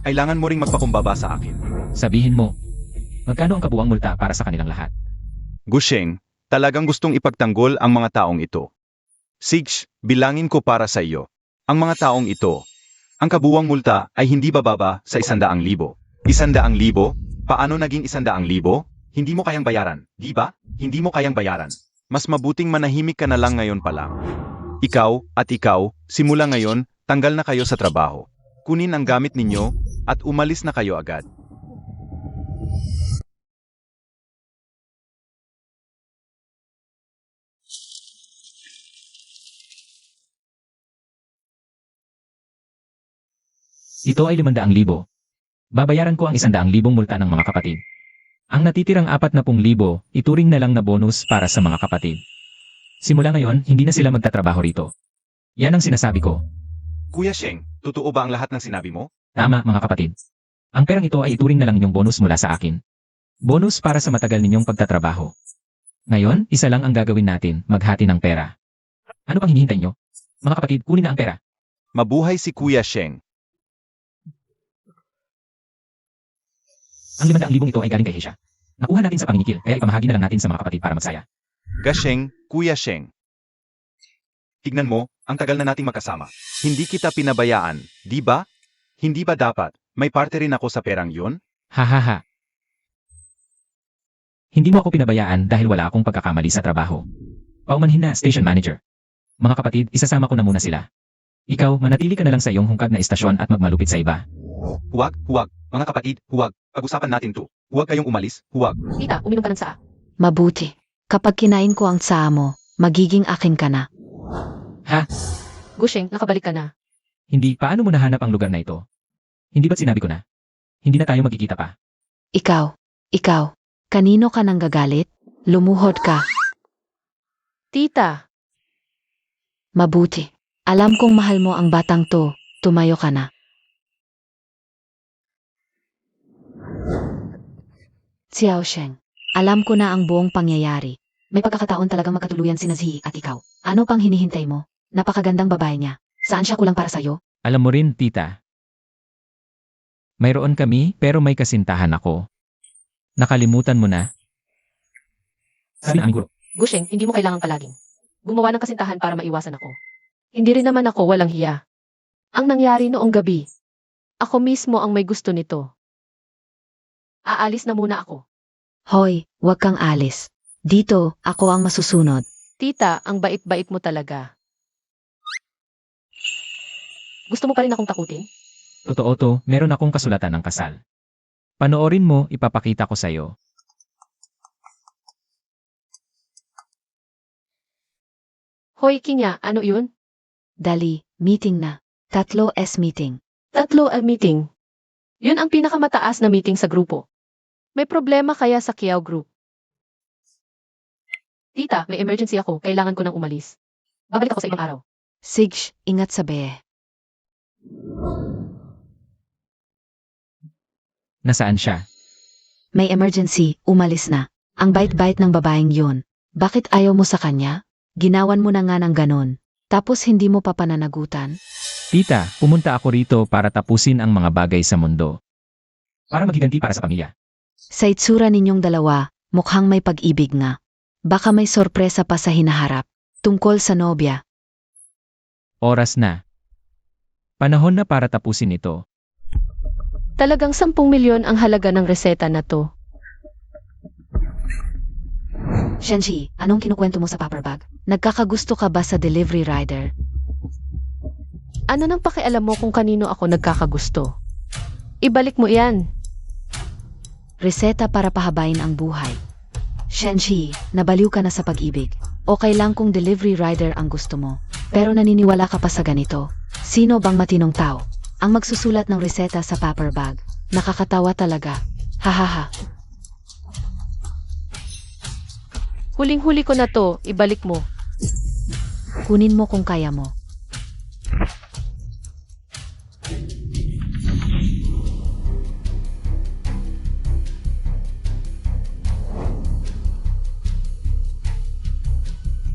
Kailangan mo ring magpakumbaba sa akin. Sabihin mo, magkano ang kabuang multa para sa kanilang lahat? Gusheng, talagang gustong ipagtanggol ang mga taong ito. Sige, bilangin ko para sa iyo. Ang mga taong ito, ang kabuwang multa ay hindi bababa sa 100,000. 100,000? Paano naging 100,000? Hindi mo kayang bayaran, di ba? Hindi mo kayang bayaran. Mas mabuting manahimik ka na lang ngayon pa lang. Ikaw at ikaw, simula ngayon, tanggal na kayo sa trabaho. Kunin ang gamit ninyo at umalis na kayo agad. Ito ay 500,000. Babayaran ko ang 100,000 multa ng mga kapatid. Ang natitirang 40,000, ituring na lang na bonus para sa mga kapatid. Simula ngayon, hindi na sila magtatrabaho rito. Yan ang sinasabi ko. Kuya Sheng, totoo ba ang lahat ng sinabi mo? Tama, mga kapatid. Ang perang ito ay ituring na lang yung bonus mula sa akin. Bonus para sa matagal ninyong pagtatrabaho. Ngayon, isa lang ang gagawin natin, maghati ng pera. Ano pang hinihintay nyo? Mga kapatid, kunin na ang pera. Mabuhay si Kuya Sheng. Ang 500,000 ito ay galing kay Heisha. Nakuha natin sa panginikil, kaya ipamahagi na lang natin sa mga kapatid para magsaya. Gasheng, Kuya Sheng. Tignan mo, ang tagal na nating magkasama. Hindi kita pinabayaan, di ba? Hindi ba dapat, may parte rin ako sa perang yun? Hahaha. Hindi mo ako pinabayaan dahil wala akong pagkakamali sa trabaho. Paumanhin na, station manager. Mga kapatid, isasama ko na muna sila. Ikaw, manatili ka na lang sa iyong hungkag na istasyon at magmalupit sa iba. Huwag, huwag. Mga kapatid, huwag. Pag-usapan natin to. Huwag kayong umalis, huwag. Tita, uminom ka ng saa. Mabuti. Kapag kinain ko ang tsaa mo, magiging akin ka na. Ha? Gosheng, nakabalik ka na. Hindi, paano mo nahanap ang lugar na ito? Hindi ba't sinabi ko na? Hindi na tayo magkikita pa. Ikaw, Ikaw, kanino ka nanggagalit? Lumuhod ka. Tita, Mabuti. Alam kong mahal mo ang batang to. Tumayo ka na. Xiao Sheng, alam ko na ang buong pangyayari. May pagkakataon talagang magkatuluyan sina Ziyi at ikaw. Ano pang hinihintay mo? Napakagandang babae niya. Saan siya kulang para sa'yo? Alam mo rin, tita. Mayroon kami pero may kasintahan ako. Nakalimutan mo na? Sabi ng aming guro. Gusheng, hindi mo kailangang palaging gumawa ng kasintahan para maiwasan ako. Hindi rin naman ako walang hiya. Ang nangyari noong gabi, ako mismo ang may gusto nito. Aalis na muna ako. Hoy, wag kang alis. Dito, ako ang masusunod. Tita, ang bait-bait mo talaga. Gusto mo pa rin akong takutin? Totoo to, meron akong kasulatan ng kasal. Panoorin mo, ipapakita ko sa'yo. Hoy, Kinya, ano yun? Dali, meeting na. 3S meeting. 3 ang meeting. Yun ang pinakamataas na meeting sa grupo. May problema kaya sa Kiao Group? Tita, may emergency ako. Kailangan ko nang umalis. Babalik ako sa ibang araw. Sigsh, ingat sa beye. Nasaan siya? May emergency, umalis na. Ang bait-bait ng babaeng yun. Bakit ayaw mo sa kanya? Ginawan mo na nga ng ganon. Tapos hindi mo pa pananagutan? Tita, pumunta ako rito para tapusin ang mga bagay sa mundo. Para maghiganti para sa pamilya. Sa itsura ninyong dalawa, mukhang may pag-ibig nga. Baka may sorpresa pa sa hinaharap. Tungkol sa nobya. Oras na. Panahon na para tapusin ito. Talagang 10 milyon ang halaga ng reseta na to. Shenji, anong kinukwento mo sa paper bag? Nagkakagusto ka ba sa delivery rider? Ano nang pakialam mo kung kanino ako nagkakagusto? Ibalik mo iyan. Reseta para pahabain ang buhay. Shenji, nabaliw ka na sa pag-ibig. Okay lang kung delivery rider ang gusto mo. Pero naniniwala ka pa sa ganito. Sino bang matinong tao ang magsusulat ng reseta sa paper bag? Nakakatawa talaga. Hahaha. Huling-huli ko na to, ibalik mo. Kunin mo kung kaya mo.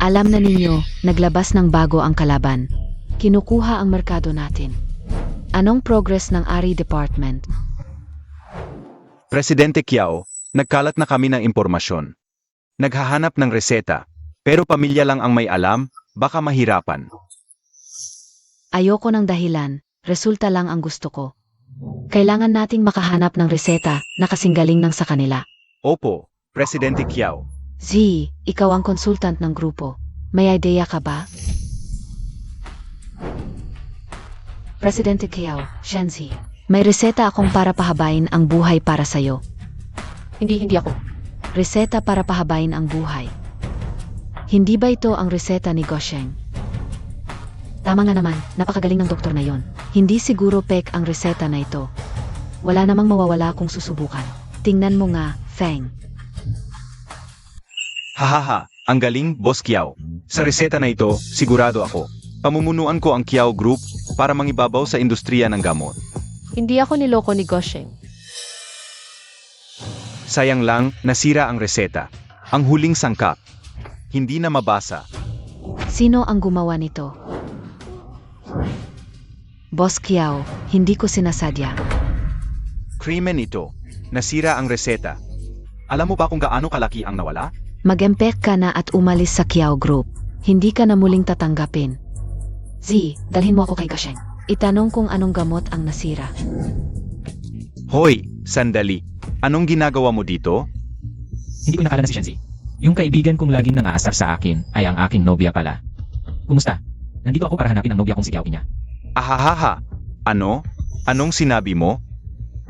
Alam na ninyo, naglabas ng bago ang kalaban. Kinukuha ang merkado natin. Anong progress ng ARI Department? Presidente Kiao, nagkalat na kami ng impormasyon. Naghahanap ng reseta, pero pamilya lang ang may alam, baka mahirapan. Ayoko ng dahilan, resulta lang ang gusto ko. Kailangan nating makahanap ng reseta na kasinggaling ng sa kanila. Opo, Presidente Kiao. Z, ikaw ang consultant ng grupo. May idea ka ba? Presidente Kiao, Shenzi, may reseta akong para pahabain ang buhay para sa'yo. Hindi ako. Reseta para pahabain ang buhay. Hindi ba ito ang reseta ni Gosheng? Tama nga naman, napakagaling ng doktor na yon. Hindi siguro pek ang reseta na ito. Wala namang mawawala kung susubukan. Tingnan mo nga, Feng. Hahaha, ang galing, Boss Kiao. Sa reseta na ito, sigurado ako. Pamumunuan ko ang Kiao Group para mangibabaw sa industriya ng gamot. Hindi ako niloko ni Gosheng. Sayang lang, nasira ang reseta. Ang huling sangkap. Hindi na mabasa. Sino ang gumawa nito? Boss Kiao, hindi ko sinasadya. Krimen ito. Nasira ang reseta. Alam mo ba kung gaano kalaki ang nawala? Mag-empek ka na at umalis sa Kiao Group. Hindi ka na muling tatanggapin. Z, dalhin mo ako kay Gosheng. Itanong kung anong gamot ang nasira. Hoy, sandali. Anong ginagawa mo dito? Hindi ko nakala na si Shenzi. Yung kaibigan kong laging nangaasar sa akin ay ang aking nobya pala. Kumusta? Nandito ako para hanapin ang nobya kong si Kiao niya. Ahahaha. Ano? Anong sinabi mo?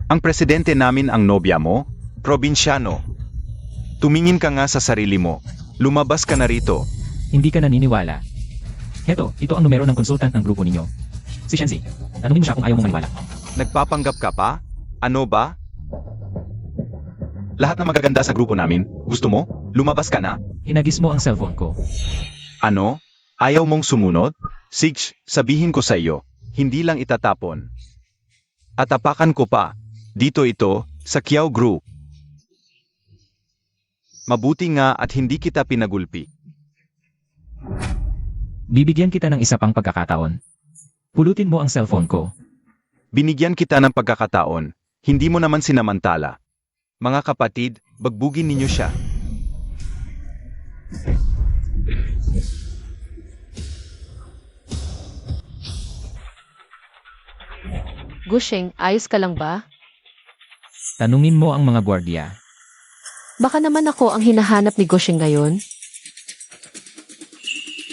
Ang presidente namin ang nobya mo? Probinsyano. Tumingin ka nga sa sarili mo. Lumabas ka na rito. Hindi ka naniniwala. Heto, ito ang numero ng konsultant ng grupo ninyo. Si Shenzi, tanungin mo siya kung ayaw mong maniwala. Nagpapanggap ka pa? Ano ba? Lahat ng magaganda sa grupo namin. Gusto mo? Lumabas ka na. Hinagis mo ang cellphone ko. Ano? Ayaw mong sumunod? Sige, sabihin ko sa iyo. Hindi lang itatapon. At apakan ko pa. Dito ito, sa Kiao Group. Mabuti nga at hindi kita pinagulpi. Bibigyan kita ng isa pang pagkakataon. Pulutin mo ang cellphone ko. Binigyan kita ng pagkakataon. Hindi mo naman sinamantala. Mga kapatid, bagbugin ninyo siya. Gushing, ayos ka lang ba? Tanungin mo ang mga gwardiya. Baka naman ako ang hinahanap ni Gushing ngayon?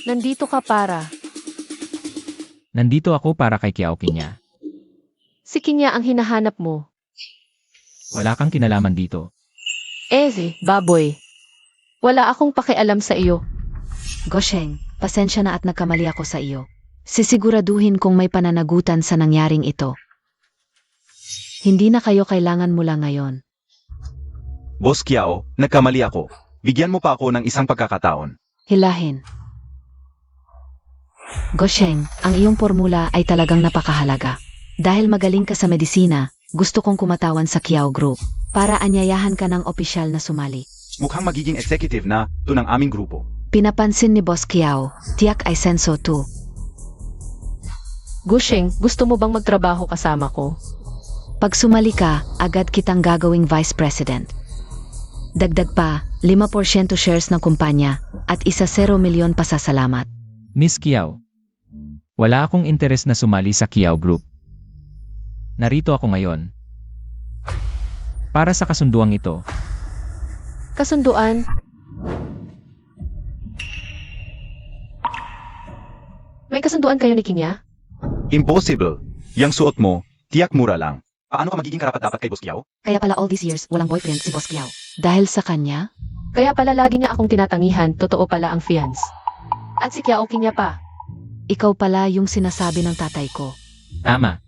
Nandito ka para. Nandito ako para kay Kiao Kinya. Si Kinya ang hinahanap mo. Wala kang kinalaman dito. Baboy. Wala akong pakialam sa iyo. Gosheng, pasensya na at nagkamali ako sa iyo. Sisiguraduhin kong may pananagutan sa nangyaring ito. Hindi na kayo kailangan mula ngayon. Boss Kiao, nagkamali ako. Bigyan mo pa ako ng isang pagkakataon. Hilahin. Gosheng, ang iyong formula ay talagang napakahalaga. Dahil magaling ka sa medisina, gusto kong kumatawan sa Kiao Group para anyayahan ka ng opisyal na sumali. Mukhang magiging executive na to ng aming grupo. Pinapansin ni Boss Kiao, tiyak ay senso 2. Gushing, gusto mo bang magtrabaho kasama ko? Pag sumali ka, agad kitang gagawing Vice President. Dagdag pa, 5% shares ng kumpanya at 1 milyon pasasalamat. Miss Kiao. Wala akong interes na sumali sa Kiao Group. Narito ako ngayon. Para sa kasunduang ito. Kasunduan? May kasunduan kayo ni Kinya? Impossible. Yang suot mo, tiyak mura lang. Paano ka magiging karapat-dapat kay Boss Kiao? Kaya pala all these years, walang boyfriend si Boss Kiao. Dahil sa kanya? Kaya pala lagi niya akong tinatangihan, totoo pala ang fiance. At si Kiao Kinya pa. Ikaw pala yung sinasabi ng tatay ko. Tama.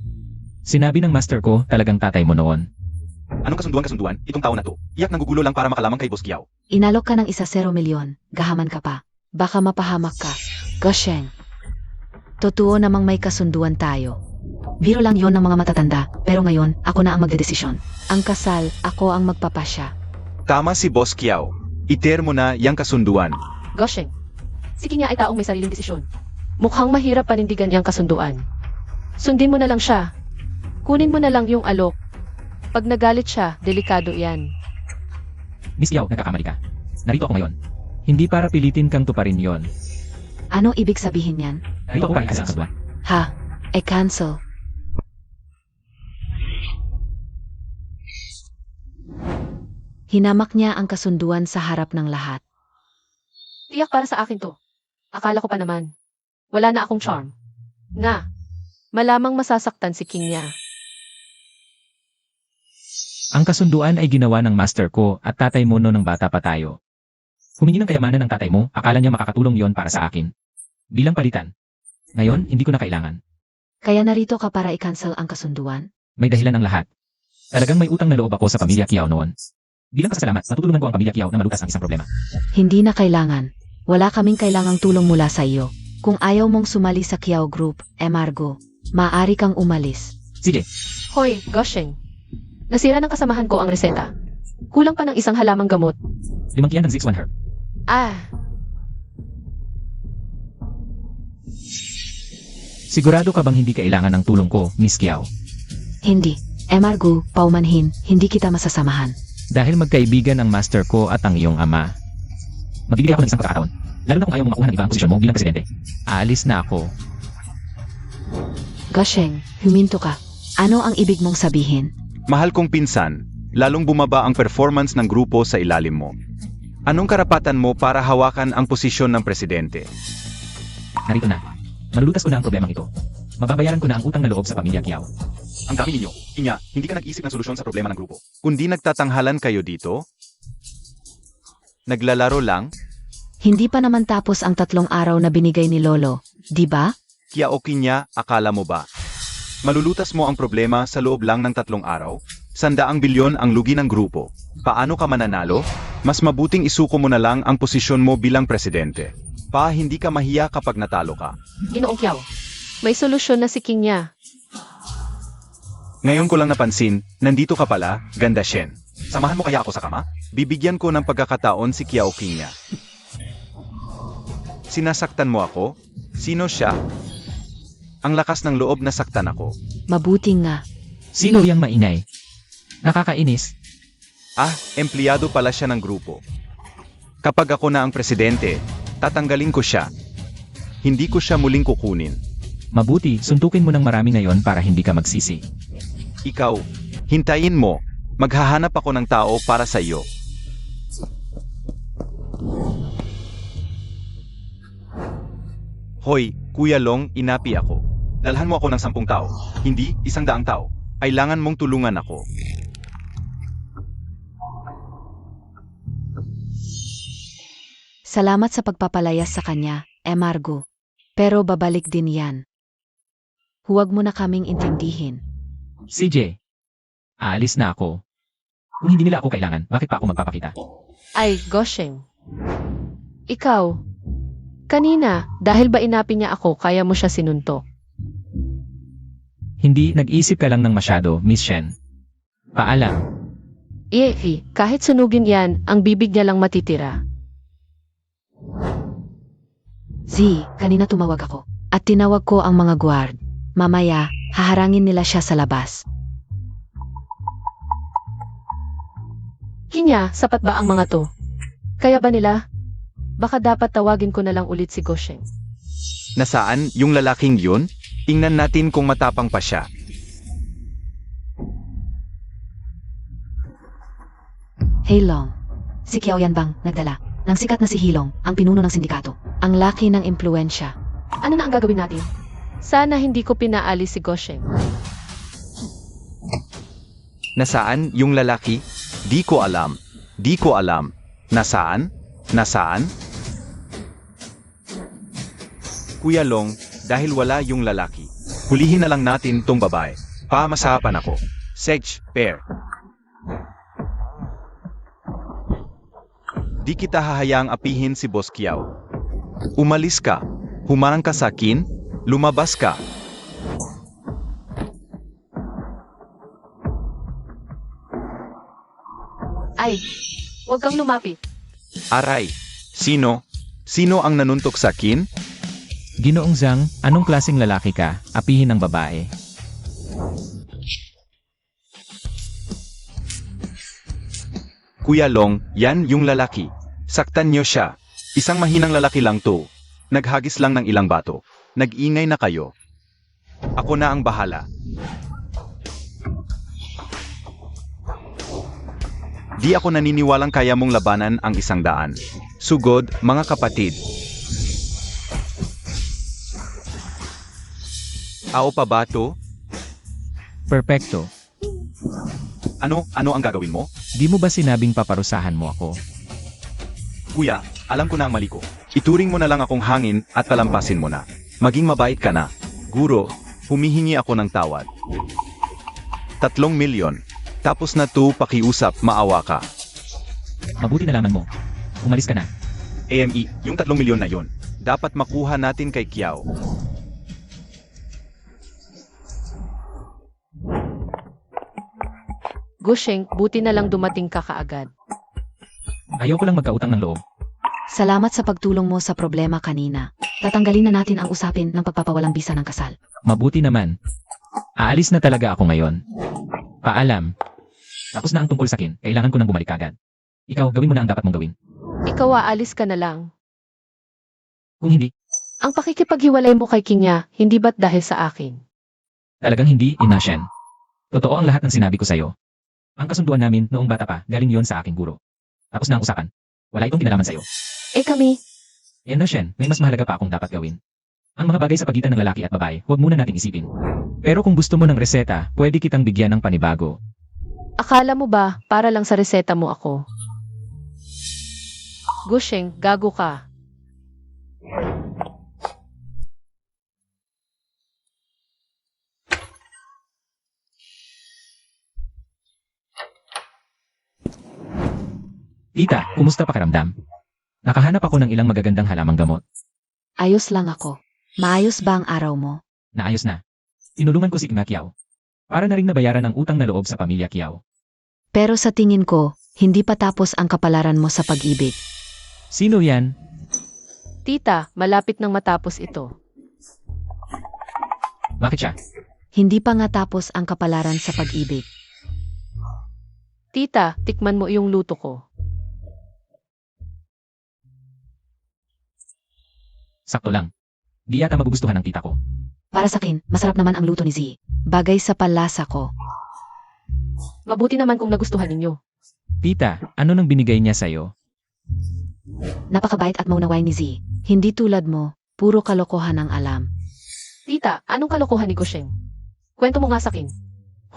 Sinabi ng master ko, talagang tatay mo noon. Anong kasunduan? Itong tao na to. Iyak nagugulo lang para makalamang kay Boss Kiao. Inalok ka ng 1 milyon, gahaman ka pa. Baka mapahamak ka. Gosheng. Totoo namang may kasunduan tayo. Biro lang yon ng mga matatanda, pero ngayon, ako na ang magdedesisyon. Ang kasal, ako ang magpapasya. Tama si Boss Kiao. Iter mo na yang kasunduan. Gushing, si Kinya ay taong may sariling desisyon. Mukhang mahirap panindigan niyang kasunduan. Sundin mo na lang siya. Kunin mo na lang yung alok. Pag nagalit siya, delikado yan. Miss Kiao, nagkakamali ka. Narito ako ngayon. Hindi para pilitin kang tuparin yon. Ano ibig sabihin yan? Narito ako para ikasa ang kasunduan. Ha? Cancel. Hinamak niya ang kasunduan sa harap ng lahat. Tiyak para sa akin to. Akala ko pa naman. Wala na akong charm. Nga, malamang masasaktan si Kinya. Ang kasunduan ay ginawa ng master ko at tatay mo noong bata pa tayo. Humingi ng kayamanan ng tatay mo, akala niya makakatulong yon para sa akin. Bilang palitan. Ngayon, hindi ko na kailangan. Kaya narito ka para i-cancel ang kasunduan? May dahilan ang lahat. Talagang may utang na loob ako sa pamilya Kiao noon. Bilang pasasalamat, matutulungan ko ang pamilya Kiao na malutas ang isang problema. Hindi na kailangan. Wala kaming kailangang tulong mula sa iyo. Kung ayaw mong sumali sa Kiao Group, Margo, maaari kang umalis. Sige, Hoy, Gushing. Nasira ng kasamahan ko ang reseta. Kulang pa ng isang halamang gamot. 5 kiyan ng Zix 1 herb. Sigurado ka bang hindi kailangan ng tulong ko, Miss Kiao? Hindi. Margo, paumanhin, hindi kita masasamahan. Dahil magkaibigan ang master ko at ang iyong ama. Magbibigay ako ng isang pagkakataon. Lalo na kung ayaw mo makuha ng ibang posisyon mo bilang presidente. Aalis na ako. Gosheng, huminto ka. Ano ang ibig mong sabihin? Mahal kong pinsan, lalong bumaba ang performance ng grupo sa ilalim mo. Anong karapatan mo para hawakan ang posisyon ng presidente? Narito na. Malulutas ko na ang problemang ito. Mababayaran ko na ang utang na loob sa pamilya Kiao. Ang dami ninyo. Kinya, hindi ka nag-isip ng solusyon sa problema ng grupo. Kundi nagtatanghalan kayo dito? Naglalaro lang? Hindi pa naman tapos ang 3 araw na binigay ni Lolo, di ba? Kiao Kinya, akala mo ba? Malulutas mo ang problema sa loob lang ng 3 araw? 100 bilyon ang lugi ng grupo. Paano ka mananalo? Mas mabuting isuko mo na lang ang posisyon mo bilang presidente. Hindi ka mahiya kapag natalo ka. Ginoong Kiao. May solusyon na si King niya. Ngayon ko lang napansin, nandito ka pala, ganda Shen. Samahan mo kaya ako sa kama? Bibigyan ko ng pagkakataon si Kiao King niya. Sinasaktan mo ako? Sino siya? Ang lakas ng loob na saktan ako. Mabuti nga. Sino yang maingay? Nakakainis. Empleyado pala siya ng grupo. Kapag ako na ang presidente, tatanggalin ko siya. Hindi ko siya muling kukunin. Mabuti, suntukin mo ng marami ngayon para hindi ka magsisi. Ikaw, hintayin mo. Maghahanap ako ng tao para sa iyo. Hoy, Kuya Long, inapi ako. Dalhan mo ako ng 10 tao. Hindi, 100 tao. Kailangan mong tulungan ako. Salamat sa pagpapalayas sa kanya, Margo. Pero babalik din yan. Huwag mo na kaming intindihin. CJ, aalis na ako. Kung hindi nila ako kailangan, bakit pa ako magpapakita? Ay, Gosheng. Ikaw. Kanina, dahil ba inapi niya ako, kaya mo siya sinuntok? Hindi, nag-isip ka lang ng masyado, Miss Shen. Paalam. Kahit sunugin yan, ang bibig niya lang matitira. Z, kanina tumawag ako. At tinawag ko ang mga guard. Mamaya, haharangin nila siya sa labas. Kinya, sapat ba ang mga to? Kaya ba nila? Baka dapat tawagin ko na lang ulit si Gosheng. Nasaan yung lalaking yun? Tingnan natin kung matapang pa siya. Hey Long, si Kiao yan bang nagdala ng sikat na si Hilong, ang pinuno ng sindikato? Ang laki ng impluensya. Ano na ang gagawin natin? Sana hindi ko pinaalis si Gosheng. Nasaan yung lalaki? Di ko alam. Di ko alam. Nasaan? Nasaan? Kuya Long, dahil wala yung lalaki, hulihin na lang natin tong babae. Masapan ako. Sedge, pair. Di kita hahayaang apihin si Boss Kiao. Umalis ka. Humarang ka sa akin. Lumabas ka. Ay, huwag kang lumapit. Aray. Sino? Sino ang nanuntok sa akin? Ginoong Zhang, anong klaseng lalaki ka? Apihin ng babae. Kuya Long, yan yung lalaki. Saktan niyo siya. Isang mahinang lalaki lang to. Naghagis lang ng ilang bato. Nag-ingay na kayo. Ako na ang bahala. Di ako naniniwalang kaya mong labanan ang 100. Sugod, mga kapatid. Ao pa ba to? Perpekto. Ano ang gagawin mo? Di mo ba sinabing paparusahan mo ako? Kuya, alam ko na ang mali ko. Ituring mo na lang akong hangin at palampasin mo na. Maging mabait ka na. Guro, humihingi ako ng tawad. 3 milyon. Tapos na to, pakiusap, maawa ka. Mabuti na lamang mo. Umalis ka na. AME, yung 3 milyon na yon, dapat makuha natin kay Kiao. Gosheng, buti na lang dumating ka kaagad. Ayaw ko lang magkautang ng loob. Salamat sa pagtulong mo sa problema kanina. Tatanggalin na natin ang usapin ng pagpapawalang bisa ng kasal. Mabuti naman. Aalis na talaga ako ngayon. Paalam. Tapos na ang tungkol sa akin, kailangan ko nang bumalik agad. Ikaw, gawin mo na ang dapat mong gawin. Ikaw aalis ka na lang. Kung hindi, Ang pakikipaghiwalay mo kay Kinya, hindi ba't dahil sa akin? talagang hindi, Ina Shen. Totoo ang lahat ng sinabi ko sa'yo. Ang kasunduan namin noong bata pa, galing yon sa aking guro. Tapos na ang usapan. Wala itong kinalaman sa'yo. Kami, Ina Shen, may mas mahalaga pa akong dapat gawin. Ang mga bagay sa pagitan ng lalaki at babae, huwag muna nating isipin. Pero kung gusto mo ng reseta, pwede kitang bigyan ng panibago. akala mo ba para lang sa reseta mo ako? Gosheng, gago ka. Tita, kumusta pakiramdam? Nakahanap ako ng ilang magagandang halamang gamot. Ayos lang ako. Maayos ba ang araw mo? Naayos na. Tinulungan ko si Kina Kiao. Para na rin nabayaran ang utang na loob sa pamilya Kiao. Pero sa tingin ko, hindi pa tapos ang kapalaran mo sa pag-ibig. Sino yan? Tita, malapit nang matapos ito. Bakit siya? Hindi pa nga tapos ang kapalaran sa pag-ibig. Tita, tikman mo yung luto ko. Sakto lang. Di yata magugustuhan ng tita ko. Para sa akin, masarap naman ang luto ni Z. Bagay sa palasa ko. Mabuti naman kung nagustuhan ninyo. Tita, ano nang binigay niya sa'yo? Napakabait at maunaway ni Z. Hindi tulad mo, puro kalokohan ang alam. Tita, anong kalokohan ni Gusheng? Kwento mo nga sa akin.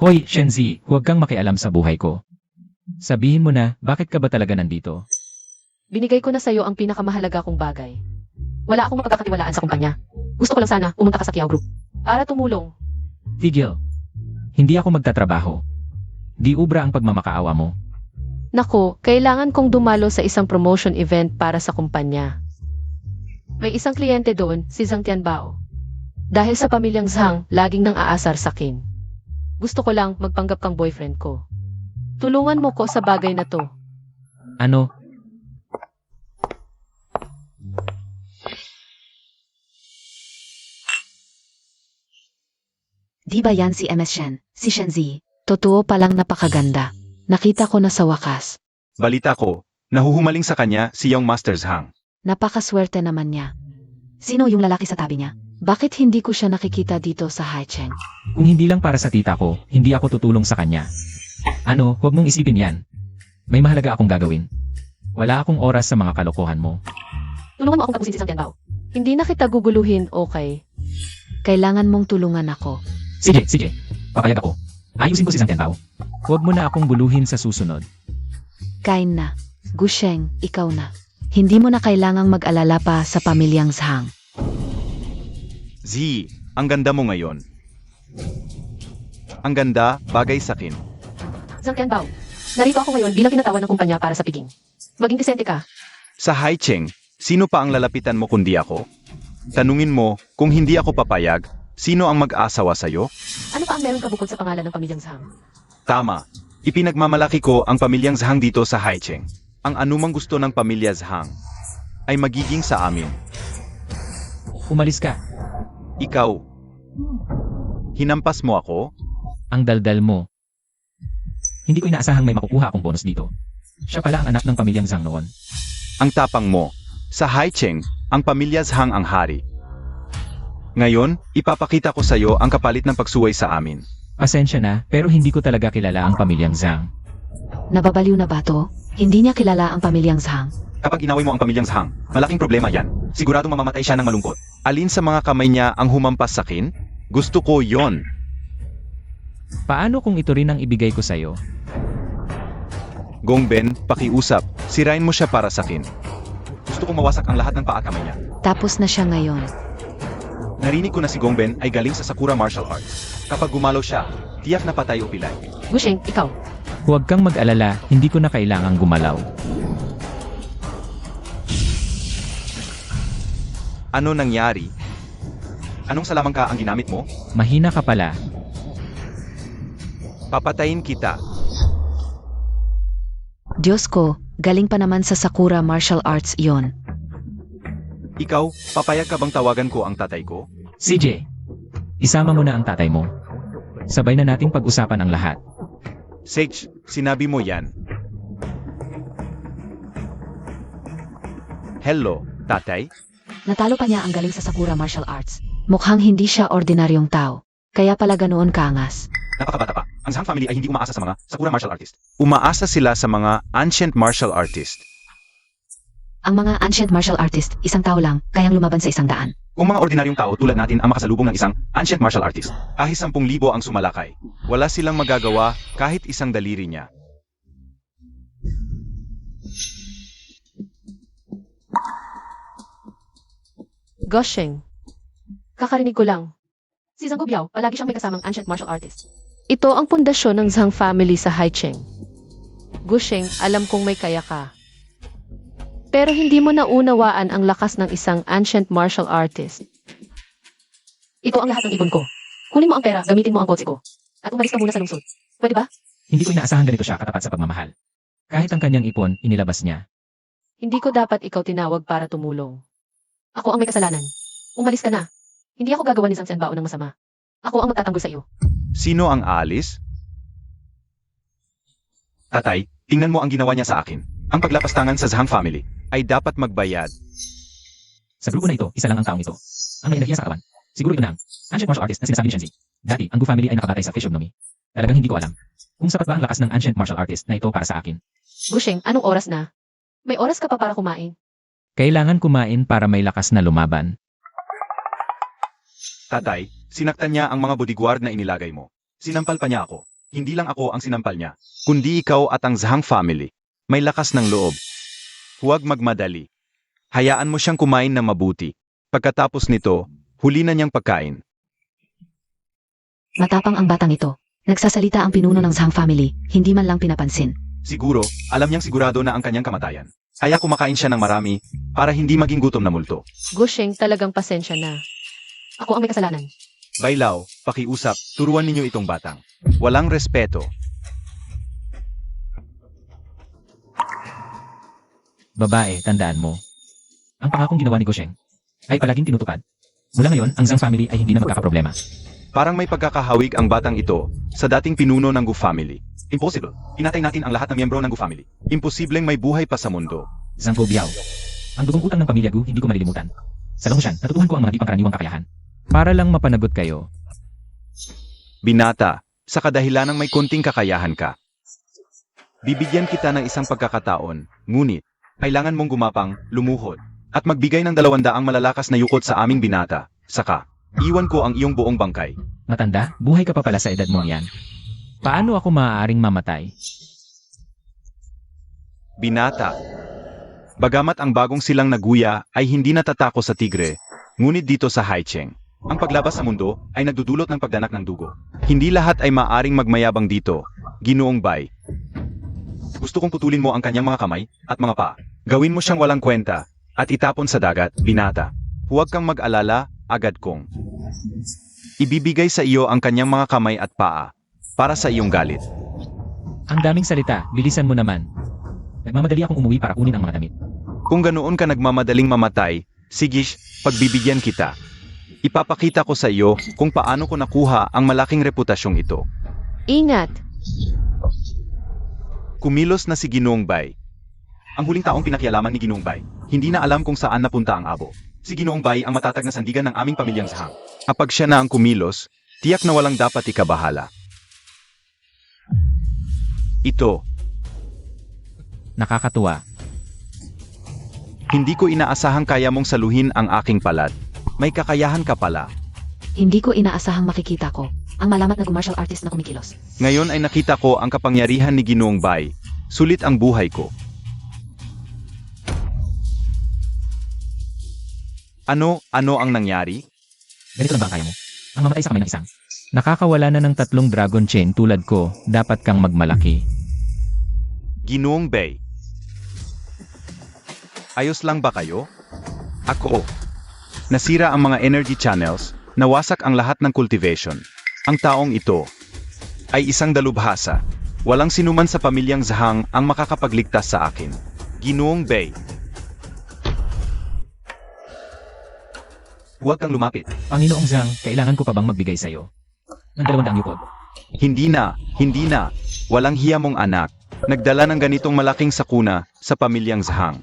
Hoy, Shenzi, huwag kang makialam sa buhay ko. Sabihin mo na, bakit ka ba talaga nandito? Binigay ko na sa'yo ang pinakamahalaga kong bagay. Wala akong mapagkakatiwalaan sa kumpanya. Gusto ko lang sana pumunta ka sa Kiao Group para tumulong. Tigil. Hindi ako magtatrabaho. Di ubra ang pagmamakaawa mo. Nako, kailangan kong dumalo sa isang promotion event para sa kumpanya. May isang kliyente doon, si Zhang Tianbao. Dahil sa pamilyang Zhang, laging nang aasar sa akin. Gusto ko lang magpanggap kang boyfriend ko. Tulungan mo ko sa bagay na to. Ano? Di ba yan si MS Shen, si Shen Z? Totoo palang napakaganda. Nakita ko na sa wakas. Balita ko, nahuhumaling sa kanya si Young Masters Hang. Napakaswerte naman niya. Sino yung lalaki sa tabi niya? Bakit hindi ko siya nakikita dito sa Haicheng? Kung hindi lang para sa tita ko, hindi ako tutulong sa kanya. Ano, huwag mong isipin yan. May mahalaga akong gagawin. Wala akong oras sa mga kalokohan mo. Tulungan mo akong tapusin si Zhang Tianbao. Hindi na kita guguluhin, okay? Kailangan mong tulungan ako. Sige. Papayag ako. Ayusin ko si Zhang Tianbao. Huwag mo na akong guluhin sa susunod. Kain na. Gusheng, ikaw na. Hindi mo na kailangang mag-alala pa sa pamilyang Zhang. Z, ang ganda mo ngayon. Ang ganda, bagay sa akin. Zhang Tianbao, narito ako ngayon bilang kinatawan ng kumpanya para sa piging. Maging disente ka. Sa Haicheng, sino pa ang lalapitan mo kundi ako? Tanungin mo, kung hindi ako papayag, sino ang mag-asawa sa'yo? Ano pa ang meron ka bukod sa pangalan ng pamilyang Zhang? Tama. Ipinagmamalaki ko ang pamilyang Zhang dito sa Haicheng. Ang anumang gusto ng pamilya Zhang ay magiging sa amin. Umalis ka. Ikaw. Hinampas mo ako? Ang daldal mo. Hindi ko inaasahang may makukuha akong bonus dito. Siya pala ang anak ng pamilyang Zhang noon. Ang tapang mo. Sa Haicheng, ang pamilya Zhang ang hari. Ngayon, ipapakita ko sa iyo ang kapalit ng pagsuway sa amin. Pasensya na, pero hindi ko talaga kilala ang pamilyang Zhang. Nababaliw na ba to? Hindi niya kilala ang pamilyang Zhang. Kapag inaway mo ang pamilyang Zhang, malaking problema yan. Siguradong mamamatay siya ng malungkot. Alin sa mga kamay niya ang humampas sa akin? Gusto ko yon. Paano kung ito rin ang ibigay ko sa'yo? Gongben, pakiusap. Sirain mo siya para sa akin. Gusto kong mawasak ang lahat ng paa kamay niya. Tapos na siya ngayon. Narinig ko na si Gongben ay galing sa Sakura Martial Arts. Kapag gumalaw siya, tiyak na patay o pilay. Gusheng, ikaw. Huwag kang mag-alala, hindi ko na kailangang gumalaw. Ano nangyari? Anong salamang ka ang ginamit mo? Mahina ka pala. Papatayin kita. Diyos ko, galing pa naman sa Sakura Martial Arts yon. Ikaw, papayag ka bang tawagan ko ang tatay ko? CJ, isama mo na ang tatay mo. Sabay na nating pag-usapan ang lahat. Sage, sinabi mo yan. Hello, tatay? Natalo pa niya ang galing sa Sakura Martial Arts. Mukhang hindi siya ordinaryong tao. Kaya pala ganoon kaangas. Napakabata pa. Ang Zhang family ay hindi umaasa sa mga Sakura martial artist. Umaasa sila sa mga ancient martial artist. Ang mga ancient martial artist, isang tao lang, kayang lumaban sa 100. Kung mga ordinaryong tao tulad natin ang makasalubong ng isang ancient martial artist, kahit 10,000 ang sumalakay, wala silang magagawa kahit isang daliri niya. Gusheng. Kakarinig ko lang. Si Zhang Gubiao, palagi siyang may kasamang ancient martial artist. Ito ang pundasyon ng Zhang family sa Haicheng. Gusheng, alam kong may kaya ka. Pero hindi mo naunawaan ang lakas ng isang ancient martial artist. Ito ang lahat ng ipon ko. Kunin mo ang pera, gamitin mo ang kotse ko. At umalis ka muna sa lungsod. Pwede ba? Hindi ko inaasahan ganito siya katapat sa pagmamahal. Kahit ang kanyang ipon, inilabas niya. Hindi ko dapat ikaw tinawag para tumulong. Ako ang may kasalanan. Umalis ka na. Hindi ako gagawa ni Sang Bao ng masama. Ako ang magtatanggol sa iyo. Sino ang aalis? Tatay, tingnan mo ang ginawa niya sa akin. Ang paglapastangan sa Zhang family ay dapat magbayad. Sa grupo na ito, isa lang ang taong ito. Ang may enerhiya sa katawan. Siguro ito na ang ancient martial artist na sinasabi ni Shenzi. Dati, ang Gu family ay nakabatay sa Fish of Nomi. Talagang hindi ko alam. Kung sapat ba ang lakas ng ancient martial artist na ito para sa akin. Gusheng, anong oras na? May oras ka pa para kumain. Kailangan kumain para may lakas na lumaban. Tatay, sinaktan niya ang mga bodyguard na inilagay mo. Sinampal pa niya ako. Hindi lang ako ang sinampal niya, kundi ikaw at ang Zhang family. May lakas ng loob. Huwag magmadali. Hayaan mo siyang kumain na mabuti. Pagkatapos nito, huli na niyang pagkain. Matapang ang batang ito. Nagsasalita ang pinuno ng Zhang family, hindi man lang pinapansin. Siguro, alam niyang sigurado na ang kanyang kamatayan. Kaya kumakain siya ng marami para hindi maging gutom na multo. Gusheng, talagang pasensya na. Ako ang may kasalanan. Bailaw, pakiusap, turuan ninyo itong batang. Walang respeto. Babae, tandaan mo. Ang pangakong ginawa ni Gosheng ay palaging tinutupad. Mula ngayon, ang Zhang family ay hindi na magkakaproblema. Parang may pagkakahawig ang batang ito sa dating pinuno ng Gu family. Impossible. Pinatay natin ang lahat ng miyembro ng Gu family. Imposibleng may buhay pa sa mundo. Zhang Guobiao. Ang dugong utang ng pamilya Gu hindi ko malilimutan. Sa Longhuan, natutuhan ko ang mga di pangkaraniwang kakayahan. Para lang mapanagot kayo. Binata, sa kadahilanang may konting kakayahan ka. Bibigyan kita ng isang pagkakataon, ngunit, kailangan mong gumapang, lumuhod, at magbigay ng 200 malalakas na yukot sa aming binata. Saka, iwan ko ang iyong buong bangkay. Matanda, buhay ka pa pala sa edad mo yan. Paano ako maaaring mamatay? Binata. Bagamat ang bagong silang naguya ay hindi natatako sa tigre, ngunit dito sa Haicheng, ang paglabas sa mundo ay nagdudulot ng pagdanak ng dugo. Hindi lahat ay maaring magmayabang dito, Ginoong Bai. Gusto kong putulin mo ang kanyang mga kamay at mga paa. Gawin mo siyang walang kwenta at itapon sa dagat, binata. Huwag kang mag-alala, agad kong ibibigay sa iyo ang kanyang mga kamay at paa para sa iyong galit. Ang daming salita, bilisan mo naman. Nagmamadali akong umuwi para kunin ang mga damit. Kung ganoon ka nagmamadaling mamatay, sigish, pagbibigyan kita. Ipapakita ko sa iyo kung paano ko nakuha ang malaking reputasyong ito. Ingat! Kumilos na si Ginoong Bai. Ang huling taong pinakialaman ni Ginoong Bai, hindi na alam kung saan napunta ang abo. Si Ginoong Bai ang matatag na sandigan ng aming pamilyang Zhang. Kapag siya na ang kumilos, tiyak na walang dapat ikabahala. Ito, Nakakatuwa. hindi ko inaasahang kaya mong saluhin ang aking palad. May kakayahan ka pala. Hindi ko inaasahang makikita ko ang malamat na martial artist na kumikilos. Ngayon ay nakita ko ang kapangyarihan ni Ginoong Bai. Sulit ang buhay ko. Ano ang nangyari? Ganito lang ba ang kaya mo? Ang mamatay sa kamay ng isang. Nakakawala na ng 3 dragon chain tulad ko, dapat kang magmalaki. Ginoong Bai. Ayos lang ba kayo? Ako. Nasira ang mga energy channels, nawasak ang lahat ng cultivation. Ang taong ito ay isang dalubhasa. Walang sinuman sa pamilyang Zhang ang makakapagligtas sa akin. Ginoong Bai. Huwag kang lumapit. Panginoong Zhang, kailangan ko pa bang magbigay sa'yo? Ng 200 yukod. Hindi na. Walang hiya mong anak. Nagdala ng ganitong malaking sakuna sa pamilyang Zhang.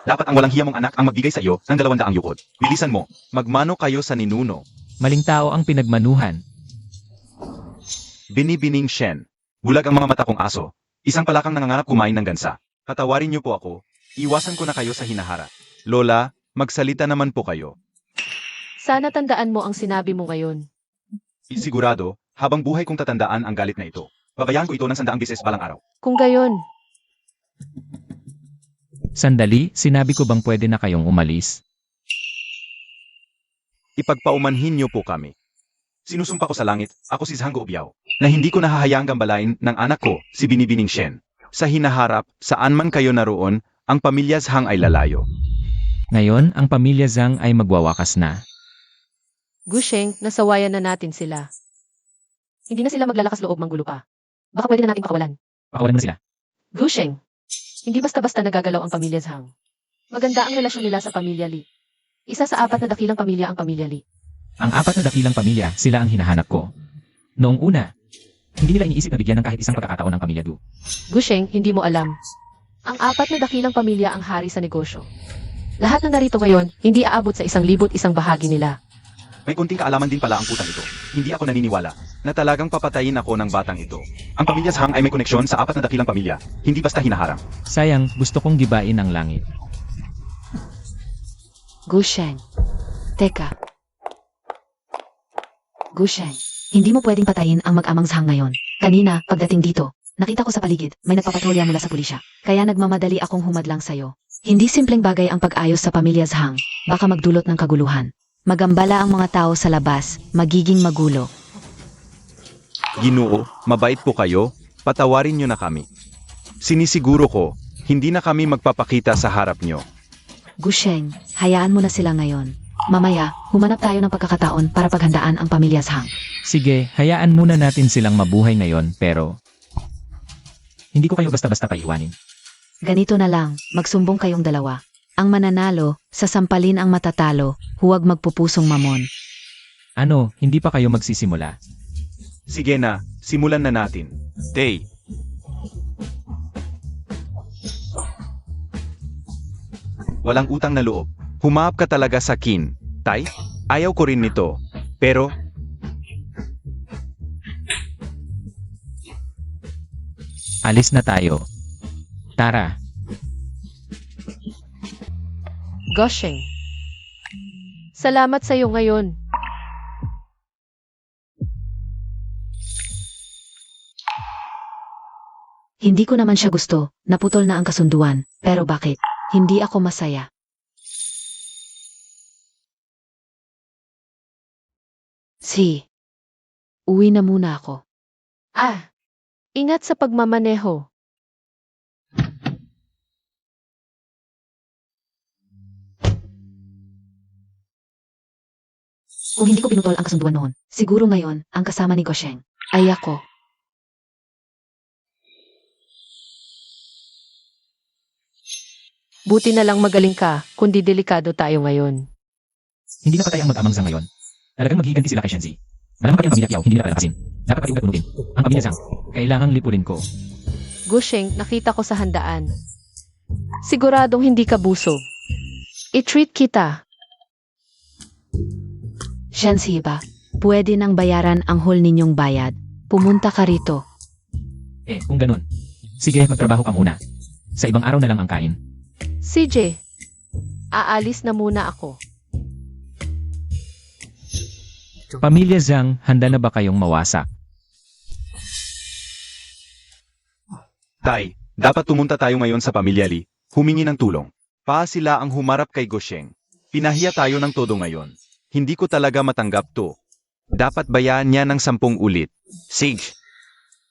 Dapat ang walang hiya mong anak ang magbigay sa iyo ng 200 yukod. Bilisan mo, magmano kayo sa ninuno. Maling tao ang pinagmanuhan. Binibining Shen. Bulag ang mga mata kong aso. Isang palakang nangangarap kumain ng gansa. Patawarin niyo po ako. Iwasan ko na kayo sa hinaharap. Lola, magsalita naman po kayo. Sana tandaan mo ang sinabi mo ngayon. Isigurado, habang buhay kong tatandaan ang galit na ito. Babayaran ko ito ng 100 beses balang araw. Kung gayon, Sandali, sinabi ko bang pwede na kayong umalis? Ipagpaumanhin niyo po kami. Sinusumpa ko sa langit, ako si Zhang Guobiao, na hindi ko nahahayaang gambalain ng anak ko, si Binibining Shen. Sa hinaharap, saan man kayo naroon, ang pamilya Zhang ay lalayo. Ngayon, ang pamilya Zhang ay magwawakas na. Gusheng, nasawayan na natin sila. Hindi na sila maglalakas loob manggulo pa. Baka pwede na nating pakawalan. Pakawalan mo na sila. Gusheng, hindi basta-basta nagagalaw ang pamilya Zhang. Maganda ang relasyon nila sa pamilya Li. Isa sa 4 na dakilang pamilya ang pamilya Li. Ang 4 na dakilang pamilya, sila ang hinahanap ko. Noong una, hindi nila iniisip na bigyan ng kahit isang pagkakataon ng pamilya Du. Gusheng, hindi mo alam. Ang 4 na dakilang pamilya ang hari sa negosyo. Lahat ng narito ngayon, hindi aabot sa 1,000 bahagi nila. May kunting kaalaman din pala ang putang ito. Hindi ako naniniwala na talagang papatayin ako ng batang ito. Ang pamilya Zhang ay may koneksyon sa 4 na dakilang pamilya, hindi basta hinaharang. Sayang, gusto kong gibain ang langit. Gusheng. Teka. Gusheng, hindi mo pwedeng patayin ang mag-amang Zhang ngayon. Kanina, pagdating dito, nakita ko sa paligid, may nagpapatrolya mula sa pulisya. Kaya nagmamadali akong humadlang sa'yo. Hindi simpleng bagay ang pag-ayos sa pamilya Zhang. Baka magdulot ng kaguluhan. Magambala ang mga tao sa labas, magiging magulo. Ginoo, mabait po kayo, patawarin niyo na kami. Sinisiguro ko, hindi na kami magpapakita sa harap niyo. Gusheng, hayaan mo na sila ngayon. Mamaya, humanap tayo ng pagkakataon para paghandaan ang pamilya Zhang. Sige, hayaan muna natin silang mabuhay ngayon, pero hindi ko kayo basta-basta paiwanin. Ganito na lang, magsumbong kayong dalawa. Ang mananalo, sasampalin ang matatalo, huwag magpupusong mamon. Ano, hindi pa kayo magsisimula? Sige na, simulan na natin. Tay. Walang utang na loob. Humaap ka talaga sa kin. Tay, ayaw ko rin nito. Pero, Alis na tayo. Tara. Gusheng. Salamat sa iyo ngayon. Hindi ko naman siya gusto, naputol na ang kasunduan, pero bakit? Hindi ako masaya. Uwi na muna ako. Ingat sa pagmamaneho. Kung hindi ko pinutol ang kasunduan noon, siguro ngayon, ang kasama ni Gusheng ay ako. Buti na lang magaling ka, kundi delikado tayo ngayon. Hindi na patay ang mag-amang Zhang ngayon. Talagang maghiganti sila kay Shenzi. Malamang pati ang pamilya Piao, hindi na palakasin. Dapat pati ugat punutin. Ang pamilya Zhang, kailangang lipulin ko. Gusheng, nakita ko sa handaan. Siguradong hindi ka busog. I-treat kita. Shenzi ba? Pwede nang bayaran ang hol ninyong bayad. Pumunta ka rito. Kung ganun. Sige, magtrabaho ka muna. Sa ibang araw na lang ang kain. CJ, aalis na muna ako. Pamilya Zhang, handa na ba kayong mawasak? Tay, dapat tumunta tayo ngayon sa pamilya Li, humingi ng tulong. Sila ang humarap kay Gusheng. Pinahiya tayo ng todo ngayon. Hindi ko talaga matanggap to. Dapat bayaan niya ng 10 ulit. Sage.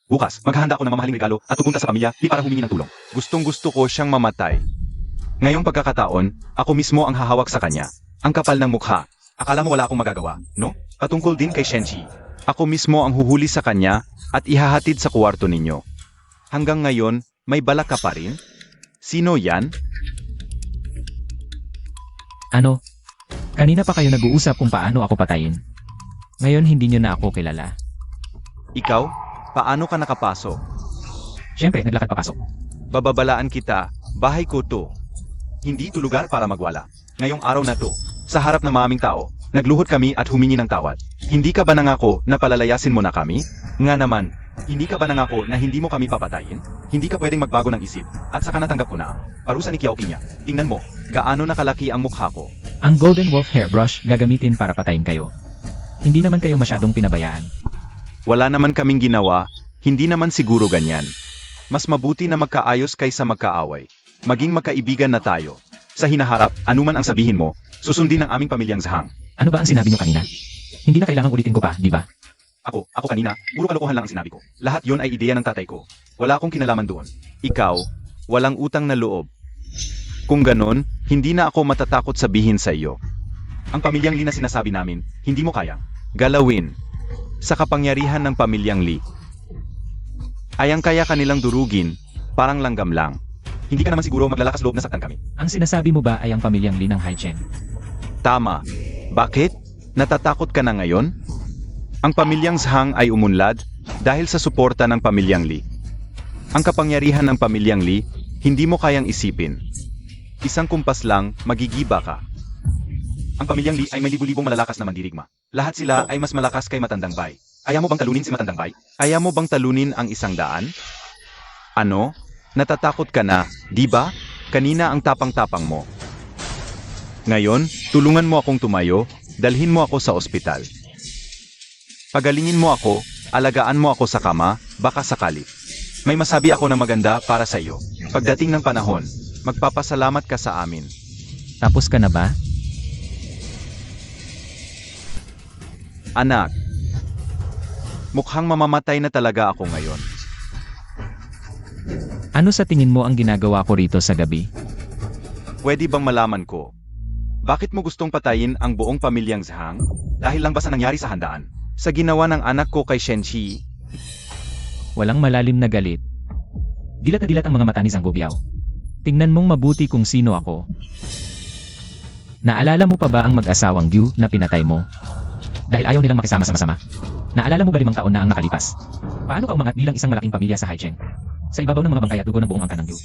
Bukas, maghahanda ako ng mamahaling regalo at pupunta sa pamilya Li para humingi ng tulong. Gustong-gusto ko siyang mamatay. Ngayong pagkakataon, ako mismo ang hahawak sa kanya. Ang kapal ng mukha. Akala mo wala akong magagawa, no? Patungkol din kay Shenji. Ako mismo ang huhuli sa kanya at ihahatid sa kwarto ninyo. Hanggang ngayon, may balak ka pa rin? Sino yan? Ano? Kanina pa kayo nag-uusap kung paano ako patayin. Ngayon hindi nyo na ako kilala. Ikaw? Paano ka nakapasok? Siyempre, naglakad papasok. Bababalaan kita, bahay ko to. Hindi to lugar para magwala. Ngayong araw na to, sa harap ng maraming tao, nagluhod kami at humingi ng tawad. Hindi ka ba nangako na palalayasin mo na kami? Nga naman, hindi ka ba nangako na hindi mo kami papatayin? Hindi ka pwedeng magbago ng isip, at saka natanggap ko na ang parusa ni Kiao Pinya. Tingnan mo, gaano nakalaki ang mukha ko. Ang Golden Wolf Hairbrush gagamitin para patayin kayo. Hindi naman kayo masyadong pinabayaan. Wala naman kaming ginawa, hindi naman siguro ganyan. Mas mabuti na magkaayos kaysa magkaaway. Maging magkaibigan na tayo. Sa hinaharap, anuman ang sabihin mo, susundin ng aming pamilyang Zhang. Ano ba ang sinabi nyo kanina? Hindi na kailangang ulitin ko pa, di ba? Ako kanina, puro kalokohan lang ang sinabi ko. Lahat yon ay ideya ng tatay ko. Wala akong kinalaman doon. Ikaw, walang utang na loob. Kung ganon, hindi na ako matatakot sabihin sa iyo. Ang pamilyang Lee na sinasabi namin, hindi mo kayang galawin. Sa kapangyarihan ng pamilyang Lee, ayang kaya kanilang durugin, parang langgam lang. Hindi ka naman siguro maglalakas loob na saktan kami. Ang sinasabi mo ba ay ang pamilyang Lee ng Haichen? Tama. Bakit? Natatakot ka na ngayon? Ang pamilyang Zhang ay umunlad dahil sa suporta ng pamilyang Lee. Ang kapangyarihan ng pamilyang Lee, hindi mo kayang isipin. Isang kumpas lang, magigiba ka. Ang pamilyang Lee ay may libu-libong malalakas na mandirigma. Lahat sila ay mas malakas kay Matandang Bay. Ayaw mo bang talunin si Matandang Bay? Ayaw mo bang talunin ang 100? Ano? Natatakot ka na, di ba? Kanina ang tapang-tapang mo. Ngayon, tulungan mo akong tumayo, dalhin mo ako sa ospital. Pagalingin mo ako, alagaan mo ako sa kama, baka sakali. May masabi ako na maganda para sa iyo. Pagdating ng panahon, magpapasalamat ka sa amin. Tapos ka na ba? Anak, mukhang mamamatay na talaga ako ngayon. Ano sa tingin mo ang ginagawa ko rito sa gabi? Pwede bang malaman ko? Bakit mo gustong patayin ang buong pamilyang Zhang? Dahil lang ba sa nangyari sa handaan? Sa ginawa ng anak ko kay Shenqi? Walang malalim na galit. Dilat na dilat ang mga mata ni Zhang Guobiao. Tingnan mong mabuti kung sino ako. Naalala mo pa ba ang mag-asawang Yu na pinatay mo? Dahil ayaw nilang makisama sa masama. Naalala mo ba 5 taon na ang nakalipas? Paano ka umangat bilang isang malaking pamilya sa Haicheng? Sa ibabaw ng mga bangkay at dugo ng buong angkan ng Yu.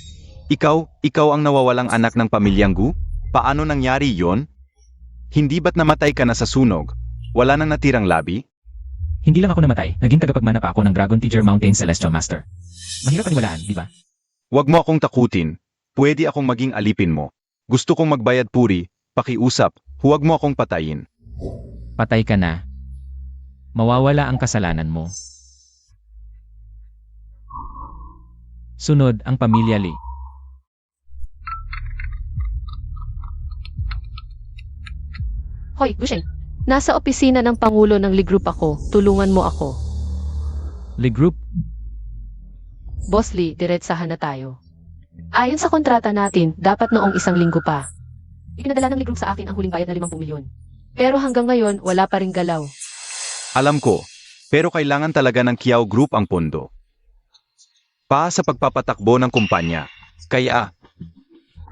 Ikaw ang nawawalang anak ng pamilyang Gu? Paano nangyari yon? Hindi ba't namatay ka na sa sunog? Wala nang natirang labi? Hindi lang ako namatay, naging tagapagmana pa ako ng Dragon Teacher Mountain Celestial Master. Mahirap paniwalaan, di ba? Huwag mo akong takutin. Pwede akong maging alipin mo. Gusto kong magbayad puri, pakiusap, huwag mo akong patayin. Patay ka na. Mawawala ang kasalanan mo. Sunod ang pamilya Lee. Hoy, Gusheng. Nasa opisina ng Pangulo ng Lee Group ako. Tulungan mo ako. Lee Group, Boss Lee, diretsahan na tayo. Ayon sa kontrata natin, dapat noong 1 linggo pa. Ipinadala ng Lee Group sa akin ang huling bayad na 50 milyon. Pero hanggang ngayon, wala pa ring galaw. Alam ko, pero kailangan talaga ng Kiao Group ang pondo. Sa pagpapatakbo ng kumpanya. Kaya,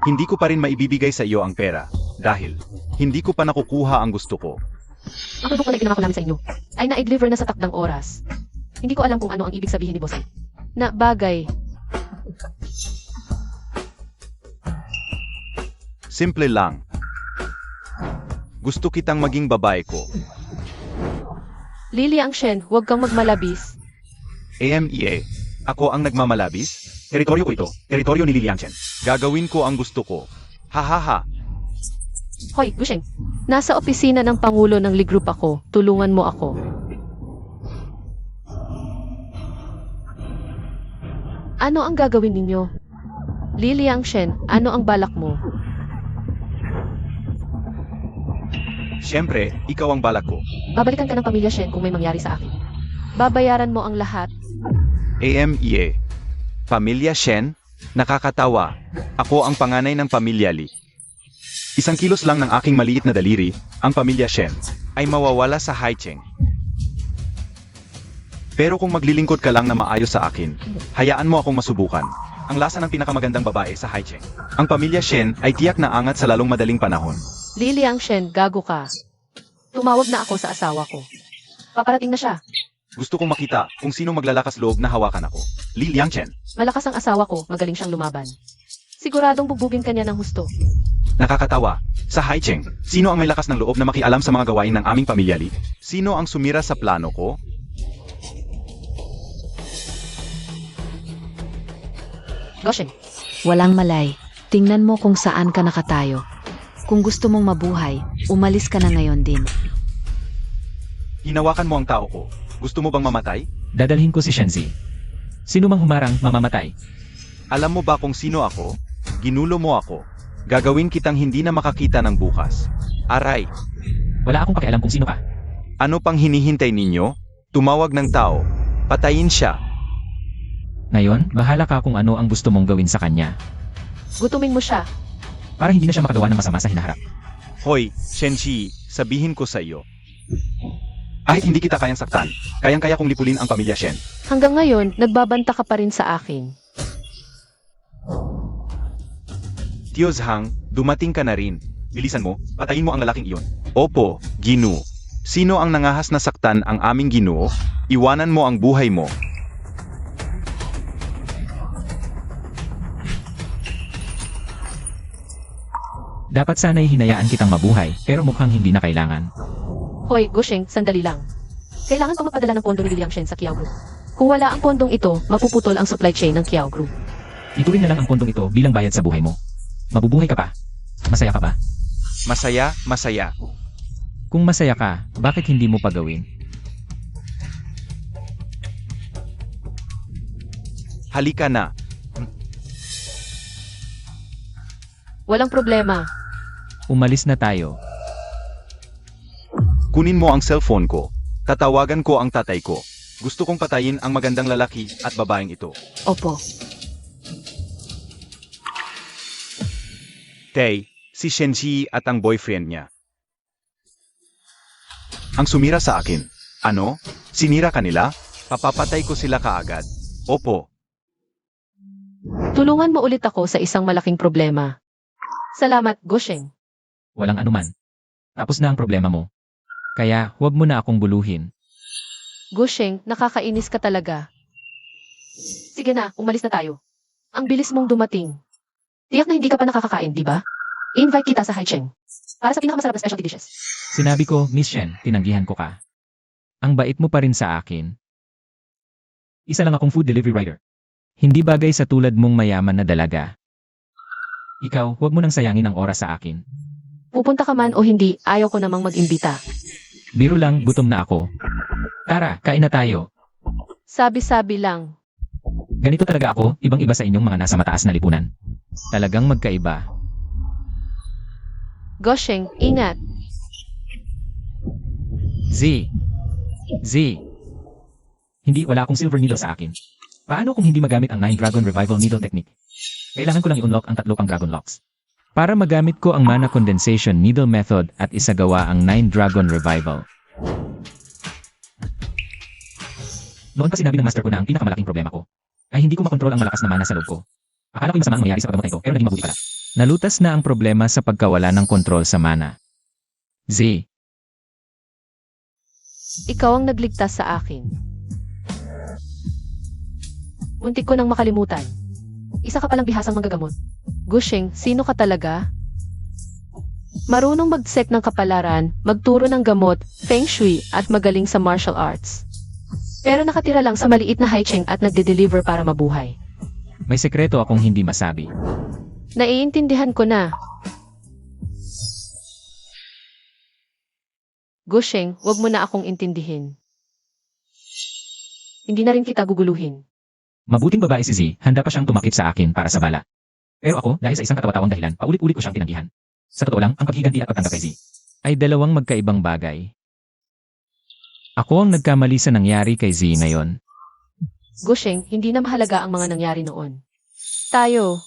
hindi ko pa rin maibibigay sa iyo ang pera. Dahil, hindi ko pa nakukuha ang gusto ko. Ang produkto na ipinangako namin sa inyo ay na-deliver na sa takdang oras. Hindi ko alam kung ano ang ibig sabihin ni Boss Lee. Na bagay. Simple lang. Gusto kitang maging babae ko. Lily ang Shen, huwag kang magmalabis. AMEA, ako ang nagmamalabis? Teritoryo ko ito, teritoryo ni Lilian Chen. Gagawin ko ang gusto ko. Hahaha. Hoy, Gusheng. Nasa opisina ng Pangulo ng Lee Group ako. Tulungan mo ako. Ano ang gagawin ninyo? Lily ang Shen, ano ang balak mo? Siyempre, ikaw ang balak ko. Babalikan ka ng pamilya Shen kung may mangyari sa akin. Babayaran mo ang lahat. AMEA. Pamilya Shen? Nakakatawa. Ako ang panganay ng pamilya Lee. 1 kilos lang ng aking maliit na daliri, ang pamilya Shen, ay mawawala sa Haicheng. Pero kung maglilingkod ka lang na maayos sa akin, hayaan mo akong masubukan. Ang lasa ng pinakamagandang babae sa Haicheng. Ang pamilya Shen ay tiyak na angat sa lalong madaling panahon. Lily ang Shen, gago ka. Tumawag na ako sa asawa ko. Paparating na siya. Gusto kong makita kung sino maglalakas loob na hawakan ako. Li Liangchen. Malakas ang asawa ko, magaling siyang lumaban. Siguradong bubugin ka niya ng husto. Nakakatawa. Sa Haicheng, sino ang may lakas ng loob na makialam sa mga gawain ng aming pamilya Li? Sino ang sumira sa plano ko? Gosheng, Walang malay. Tingnan mo kung saan ka nakatayo. Kung gusto mong mabuhay, umalis ka na ngayon din. Hinawakan mo ang tao ko. Gusto mo bang mamatay? Dadalhin ko si Shenzi. Sino mang humarang, mamamatay. Alam mo ba kung sino ako? Ginulo mo ako. Gagawin kitang hindi na makakita ng bukas. Aray, Wala akong pakialam kung sino ka. ano pang hinihintay ninyo? Tumawag ng tao. Patayin siya. Ngayon, bahala ka kung ano ang gusto mong gawin sa kanya. gutumin mo siya. para hindi na siya makagawa ng masama sa hinaharap. Hoy, Shenji, sabihin ko sa iyo. Kahit hindi kita kayang saktan, kayang-kaya kong lipulin ang pamilya Shen. Hanggang ngayon, nagbabanta ka pa rin sa akin. Tio Zhang, dumating ka na rin. Bilisan mo, patayin mo ang lalaking iyon. Opo, Ginoo. Sino ang nangahas na saktan ang aming Ginoo? Iwanan mo ang buhay mo. Dapat sana'y hinayaan kitang mabuhay, pero mukhang hindi na kailangan. Hoy, Gusheng, sandali lang. Kailangan ko magpadala ng pondo ni Liang Shen sa Kiao Group. Kung wala ang pondong ito, mapuputol ang supply chain ng Kiao Group. Ituring na lang ang pondong ito bilang bayad sa buhay mo. Mabubuhay ka pa. Masaya ka ba? Masaya, masaya. Kung masaya ka, bakit hindi mo pa gawin? Halika na. Walang problema. Umalis na tayo. Kunin mo ang cellphone ko. Tatawagan ko ang tatay ko. Gusto kong patayin ang magandang lalaki at babaeng ito. Opo. Tay, si Shenji at ang boyfriend niya. Ang sumira sa akin. Ano? Sinira kanila? Papapatay ko sila kaagad. Opo. Tulungan mo ulit ako sa isang malaking problema. Salamat, Gusheng. Walang anuman. Tapos na ang problema mo. Kaya, huwag mo na akong buluhin. Gusheng, nakakainis ka talaga. Sige na, umalis na tayo. Ang bilis mong dumating. Tiyak na hindi ka pa nakakakain, di ba? I-invite kita sa Haicheng. Para sa pinakamasarap na specialty dishes. Sinabi ko, Miss Shen, tinanggihan ko ka. Ang bait mo pa rin sa akin. Isa lang akong food delivery rider. Hindi bagay sa tulad mong mayaman na dalaga. Ikaw, huwag mo nang sayangin ang oras sa akin. Pupunta ka man o hindi, ayaw ko namang mag-imbita. Biro lang, gutom na ako. Tara, kain na tayo. Sabi-sabi lang. Ganito talaga ako, ibang-iba sa inyong mga nasa mataas na lipunan. Talagang magkaiba. Gusheng, ingat. Z. Hindi, wala akong silver needle sa akin. Paano kung hindi magamit ang 9 Dragon Revival Needle Technique? Kailangan ko lang i-unlock ang 3 pang Dragon Locks. Para magamit ko ang Mana Condensation Needle Method at isagawa ang 9 Dragon Revival. Noon pa sinabi ng master ko na ang pinakamalaking problema ko ay hindi ko makontrol ang malakas na mana sa loob ko. Akala ko'y masama ang mangyari sa paggamot ko, pero naging mabuti pala. Nalutas na ang problema sa pagkawala ng kontrol sa mana. Z. Ikaw ang nagligtas sa akin. Muntik ko nang makalimutan. Isa ka palang bihasang manggagamot. Gusheng, sino ka talaga? Marunong mag-set ng kapalaran, magturo ng gamot, feng shui, at magaling sa martial arts. Pero nakatira lang sa maliit na Haicheng at nagde-deliver para mabuhay. May sekreto akong hindi masabi. Naiintindihan ko na. Gusheng, wag mo na akong intindihin. Hindi na rin kita guguluhin. Mabuting babae si Z, handa pa siyang tumakip sa akin para sa bala. Pero ako, dahil sa isang katawa-tawang dahilan, paulit-ulit ko siyang tinanggihan. Sa totoo lang, ang paghiganti at pagtanggap kay Z ay dalawang magkaibang bagay. Ako ang nagkamali sa nangyari kay Z ngayon. Gusheng, hindi na mahalaga ang mga nangyari noon. Tayo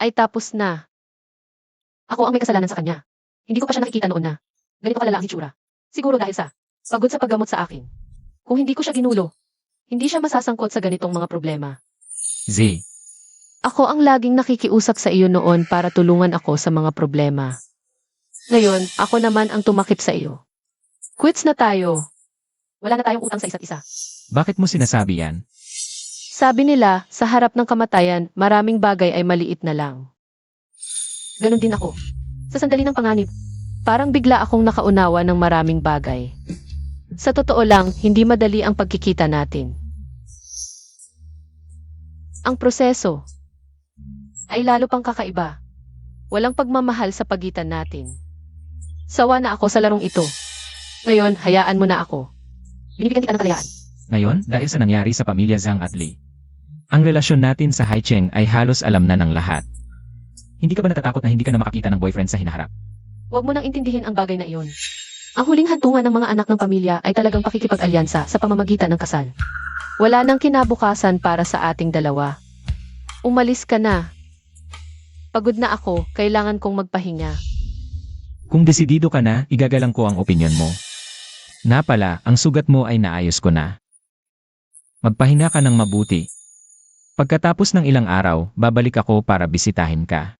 ay tapos na. Ako ang may kasalanan sa kanya. Hindi ko pa siya nakikita noon na ganito kalala ang hitsura. Siguro dahil sa pagod sa paggamot sa akin. Kung hindi ko siya ginulo, hindi siya masasangkot sa ganitong mga problema. Z. Ako ang laging nakikiusap sa iyo noon para tulungan ako sa mga problema. Ngayon, ako naman ang tumakip sa iyo. Quits na tayo. Wala na tayong utang sa isa't isa. Bakit mo sinasabi yan? Sabi nila, sa harap ng kamatayan, maraming bagay ay maliit na lang. Ganon din ako. Sa sandali ng panganib, parang bigla akong nakaunawa ng maraming bagay. Sa totoo lang, hindi madali ang pagkikita natin. Ang proseso ay lalo pang kakaiba. Walang pagmamahal sa pagitan natin. Sawa na ako sa larong ito. Ngayon, hayaan mo na ako. Binibigyan kita ng kalayaan. Ngayon, dahil sa nangyari sa pamilya Zhang at Li, ang relasyon natin sa Haicheng ay halos alam na ng lahat. Hindi ka ba natatakot na hindi ka na makakita ng boyfriend sa hinaharap? Huwag mo nang intindihin ang bagay na iyon. Ang huling hantungan ng mga anak ng pamilya ay talagang pakikipag-alyansa sa pamamagitan ng kasal. Wala nang kinabukasan para sa ating dalawa. Umalis ka na. Pagod na ako, kailangan kong magpahinga. Kung desidido ka na, igagalang ko ang opinyon mo. Na pala, ang sugat mo ay naayos ko na. Magpahinga ka ng mabuti. Pagkatapos ng ilang araw, babalik ako para bisitahin ka.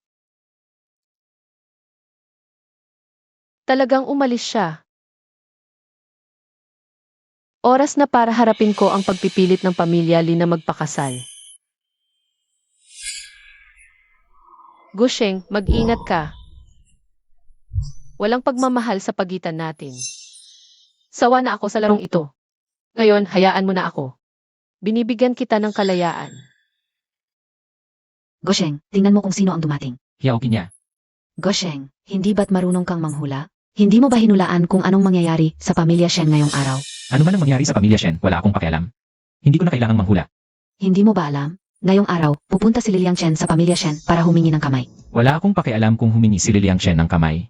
Talagang umalis siya. Oras na para harapin ko ang pagpipilit ng pamilya Lee na magpakasal. Gusheng, mag-ingat ka. Walang pagmamahal sa pagitan natin. Sawa na ako sa larong ito. Ngayon, hayaan mo na ako. Binibigyan kita ng kalayaan. Gosheng, tingnan mo kung sino ang dumating. Hiyaokin niya. Gosheng, hindi ba't marunong kang manghula? Hindi mo ba hinulaan kung anong mangyayari sa pamilya Shen ngayong araw? Ano man ang mangyari sa pamilya Shen, wala akong pakialam. Hindi ko na kailangang manghula. Hindi mo ba alam? Ngayong araw, pupunta si Liliang Shen sa pamilya Shen para humingi ng kamay. Wala akong pakialam kung humingi si Liliang Shen ng kamay.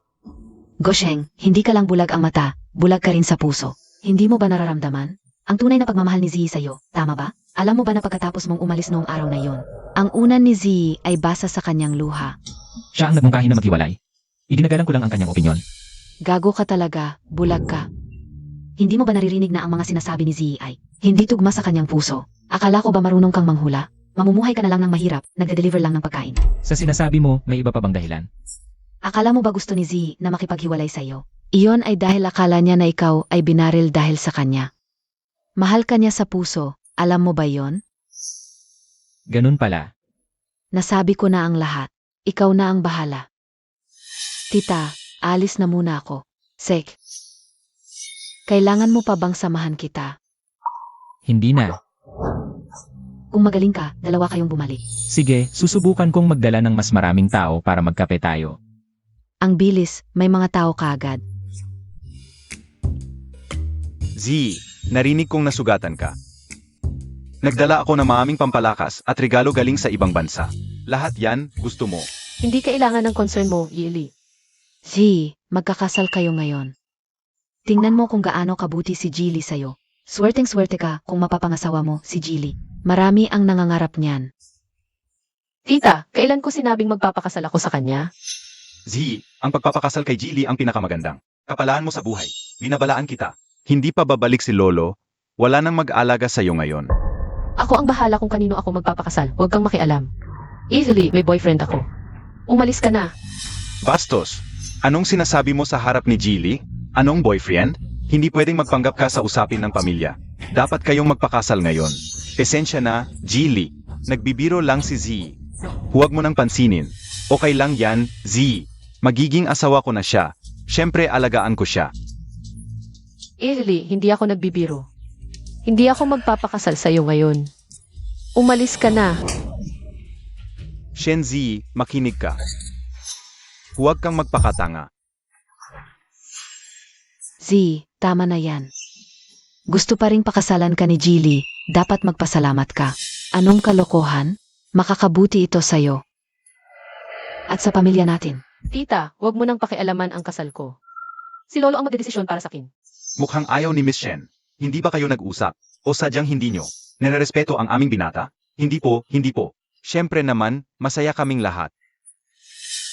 Gosheng, hindi ka lang bulag ang mata, bulag ka rin sa puso. Hindi mo ba nararamdaman? Ang tunay na pagmamahal ni Ziyi sa'yo, tama ba? Alam mo ba na pagkatapos mong umalis noong araw na yon, ang unan ni Ziyi ay basa sa kanyang luha. Siya ang nagmungkahi na maghiwalay. Iginagalang ko lang ang kanyang opinyon. Gago ka talaga, bulag ka. Hindi mo ba naririnig na ang mga sinasabi ni Ziyi ay hindi tugma sa kanyang puso? Akala ko ba marunong kang manghula? Mamumuhay ka na lang ng mahirap, nagde-deliver lang ng pagkain. Sa sinasabi mo, may iba pa bang dahilan? Akala mo ba gusto ni Ziyi na makipaghiwalay sa'yo? Iyon ay dahil akala niya na ikaw ay binaril dahil sa kanya. Mahal ka niya sa puso, alam mo ba yon? Ganun pala. Nasabi ko na ang lahat. Ikaw na ang bahala. Tita, alis na muna ako. Sek. Kailangan mo pa bang samahan kita? Hindi na. Kung magaling ka, dalawa kayong bumalik. Sige, susubukan kong magdala ng mas maraming tao para magkape tayo. Ang bilis, may mga tao kaagad. Z, narinig kong nasugatan ka. Nagdala ako ng maraming pampalakas at regalo galing sa ibang bansa. Lahat yan, gusto mo. Hindi kailangan ng concern mo, Yili. G, magkakasal kayo ngayon. Tingnan mo kung gaano kabuti si Jilly sa'yo. Swerteng-swerte ka kung mapapangasawa mo si Jilly. Marami ang nangangarap niyan. Tita, kailan ko sinabing magpapakasal ako sa kanya? Z, ang pagpapakasal kay Jilly ang pinakamagandang. Kapalaan mo sa buhay. Binabalaan kita. Hindi pa babalik si Lolo. Wala nang mag-alaga sa'yo ngayon. Ako ang bahala kung kanino ako magpapakasal. Huwag kang makialam. Easily, may boyfriend ako. Umalis ka na. Bastos, anong sinasabi mo sa harap ni Jilly? Anong boyfriend? Hindi pwedeng magpanggap ka sa usapin ng pamilya. Dapat kayong magpakasal ngayon. Esensya na, Jilly. Nagbibiro lang si Z. Huwag mo nang pansinin. Okay lang yan, Z. Magiging asawa ko na siya. Siyempre alagaan ko siya. Easily, hindi ako nagbibiro. Hindi ako magpapakasal sa'yo ngayon. Umalis ka na. Shenzi, makinig ka. Huwag kang magpakatanga. Z, tama na yan. Gusto pa ring pakasalan ka ni Jilly, dapat magpasalamat ka. Anong kalokohan? Makakabuti ito sa'yo. At sa pamilya natin. Tita, huwag mo nang pakialaman ang kasal ko. Si Lolo ang magdedesisyon para sa akin. Mukhang ayaw ni Miss Shen. Hindi ba kayo nag-usap? O sadyang hindi nyo? Nirerespeto ang aming binata? Hindi po, hindi po. Siyempre naman, masaya kaming lahat.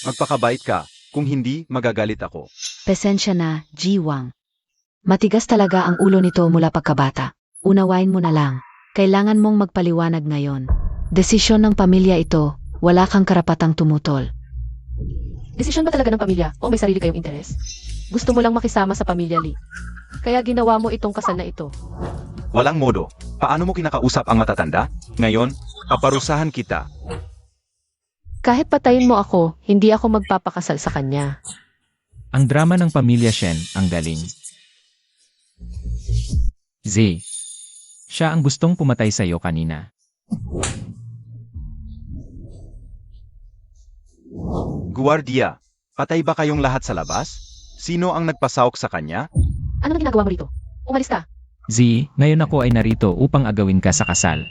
Magpakabait ka. Kung hindi, magagalit ako. Pasensya na, Jiwang. Matigas talaga ang ulo nito mula pagkabata. Unawain mo na lang. Kailangan mong magpaliwanag ngayon. Desisyon ng pamilya ito, wala kang karapatang tumutol. Desisyon ba talaga ng pamilya o may sarili kayong interes? Gusto mo lang makisama sa pamilya Lee. Kaya ginawa mo itong kasal na ito. Walang modo. Paano mo kinakausap ang matatanda? Ngayon, kaparusahan kita. Kahit patayin mo ako, hindi ako magpapakasal sa kanya. Ang drama ng pamilya Shen, ang galing. Z. Siya ang gustong pumatay sa'yo kanina. Guardia, patay ba kayong lahat sa labas? Sino ang nagpasawak sa kanya? Ano ang ginagawa mo rito? Umalis ka. Z, ngayon ako ay narito upang agawin ka sa kasal.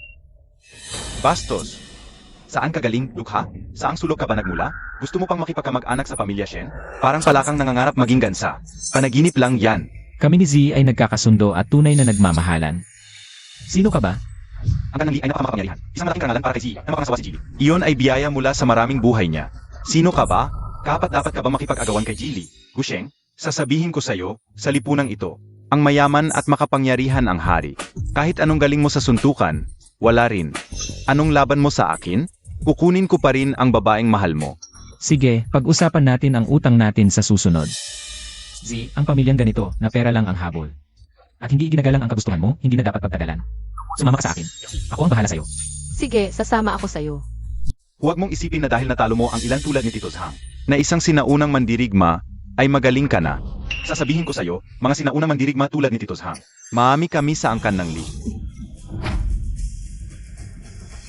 Bastos. Saan ka galing, Lukha? Saang sulok ka ba nagmula? Gusto mo pang makipagkamag-anak sa pamilya Shen? Parang palakang nangangarap maging gansa. Panaginip lang yan. Kami ni Z ay nagkakasundo at tunay na nagmamahalan. Sino ka ba? Ang kanang Lee ay napakamakapangyarihan. Isang malaking karangalan para kay Z na mapangasawa si Jilly. Iyon ay biyaya mula sa maraming buhay niya. Sino ka ba? Dapat ka ba makipag-agawan kay Jilly? Gusheng, sasabihin ko sa'yo, sa lipunang ito, ang mayaman at makapangyarihan ang hari. Kahit anong galing mo sa suntukan, wala rin. Anong laban mo sa akin? Kukunin ko pa rin ang babaeng mahal mo. Sige, pag-usapan natin ang utang natin sa susunod. Z, ang pamilyang ganito, na pera lang ang habol. At hindi iginagalang ang kagustuhan mo, hindi na dapat pagtagalan. Sumama ka sa akin. Ako ang bahala sa'yo. Sige, sasama ako sa'yo. Huwag mong isipin na dahil natalo mo ang ilan tulad ni Tito Zhang, na isang sinaunang mandirigma, ay magaling ka na. Sasabihin ko sa'yo, mga sinaunang mandirigma tulad ni Tito Zhang, maami kami sa angkan ng Li.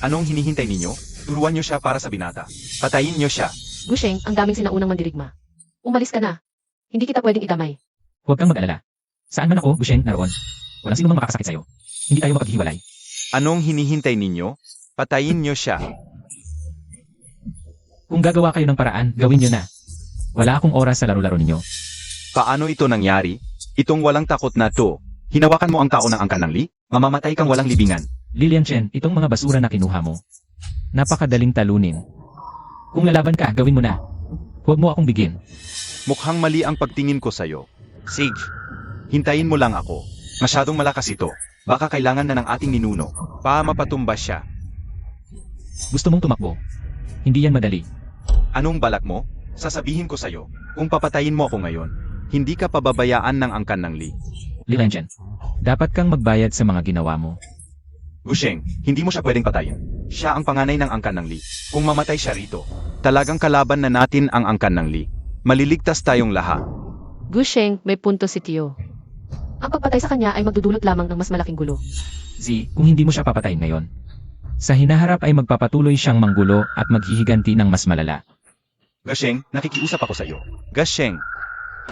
Anong hinihintay ninyo? Turuan nyo siya para sa binata. Patayin nyo siya. Gusheng, ang daming sinaunang mandirigma. Umalis ka na. Hindi kita pwedeng idamay. Huwag kang mag-alala. Saan man ako, Gusheng, naroon. Walang sino mang makakasakit sa'yo. Hindi tayo mapaghiwalay. Anong hinihintay ninyo? Patayin nyo siya. Kung gagawa kayo ng paraan, gawin nyo na. Wala akong oras sa laro-laro ninyo. Paano ito nangyari? Itong walang takot na to. Hinawakan mo ang tao ng angkan ng Li? Mamamatay kang walang libingan. Lilian Chen, itong mga basura na kinuha mo. Napakadaling talunin. Kung lalaban ka, gawin mo na. Huwag mo akong bigin. Mukhang mali ang pagtingin ko sa'yo. Sage, hintayin mo lang ako. Masyadong malakas ito. Baka kailangan na ng ating ninuno. Mapatumba siya. Gusto mong tumakbo. Hindi yan madali. Anong balak mo? Sasabihin ko sa'yo, kung papatayin mo ako ngayon, hindi ka pababayaan ng angkan ng Li. Lilian Chen, dapat kang magbayad sa mga ginawa mo. Gusheng, hindi mo siya pwedeng patayin. Siya ang panganay ng angkan ng Li. Kung mamatay siya rito, talagang kalaban na natin ang angkan ng Li. Maliligtas tayong lahat. Gusheng, may punto si Tio. Ang pagpatay sa kanya ay magdudulot lamang ng mas malaking gulo. Z, kung hindi mo siya papatayin ngayon, sa hinaharap ay magpapatuloy siyang manggulo at maghihiganti ng mas malala. Gasheng, nakikiusap ako sa'yo. Gasheng,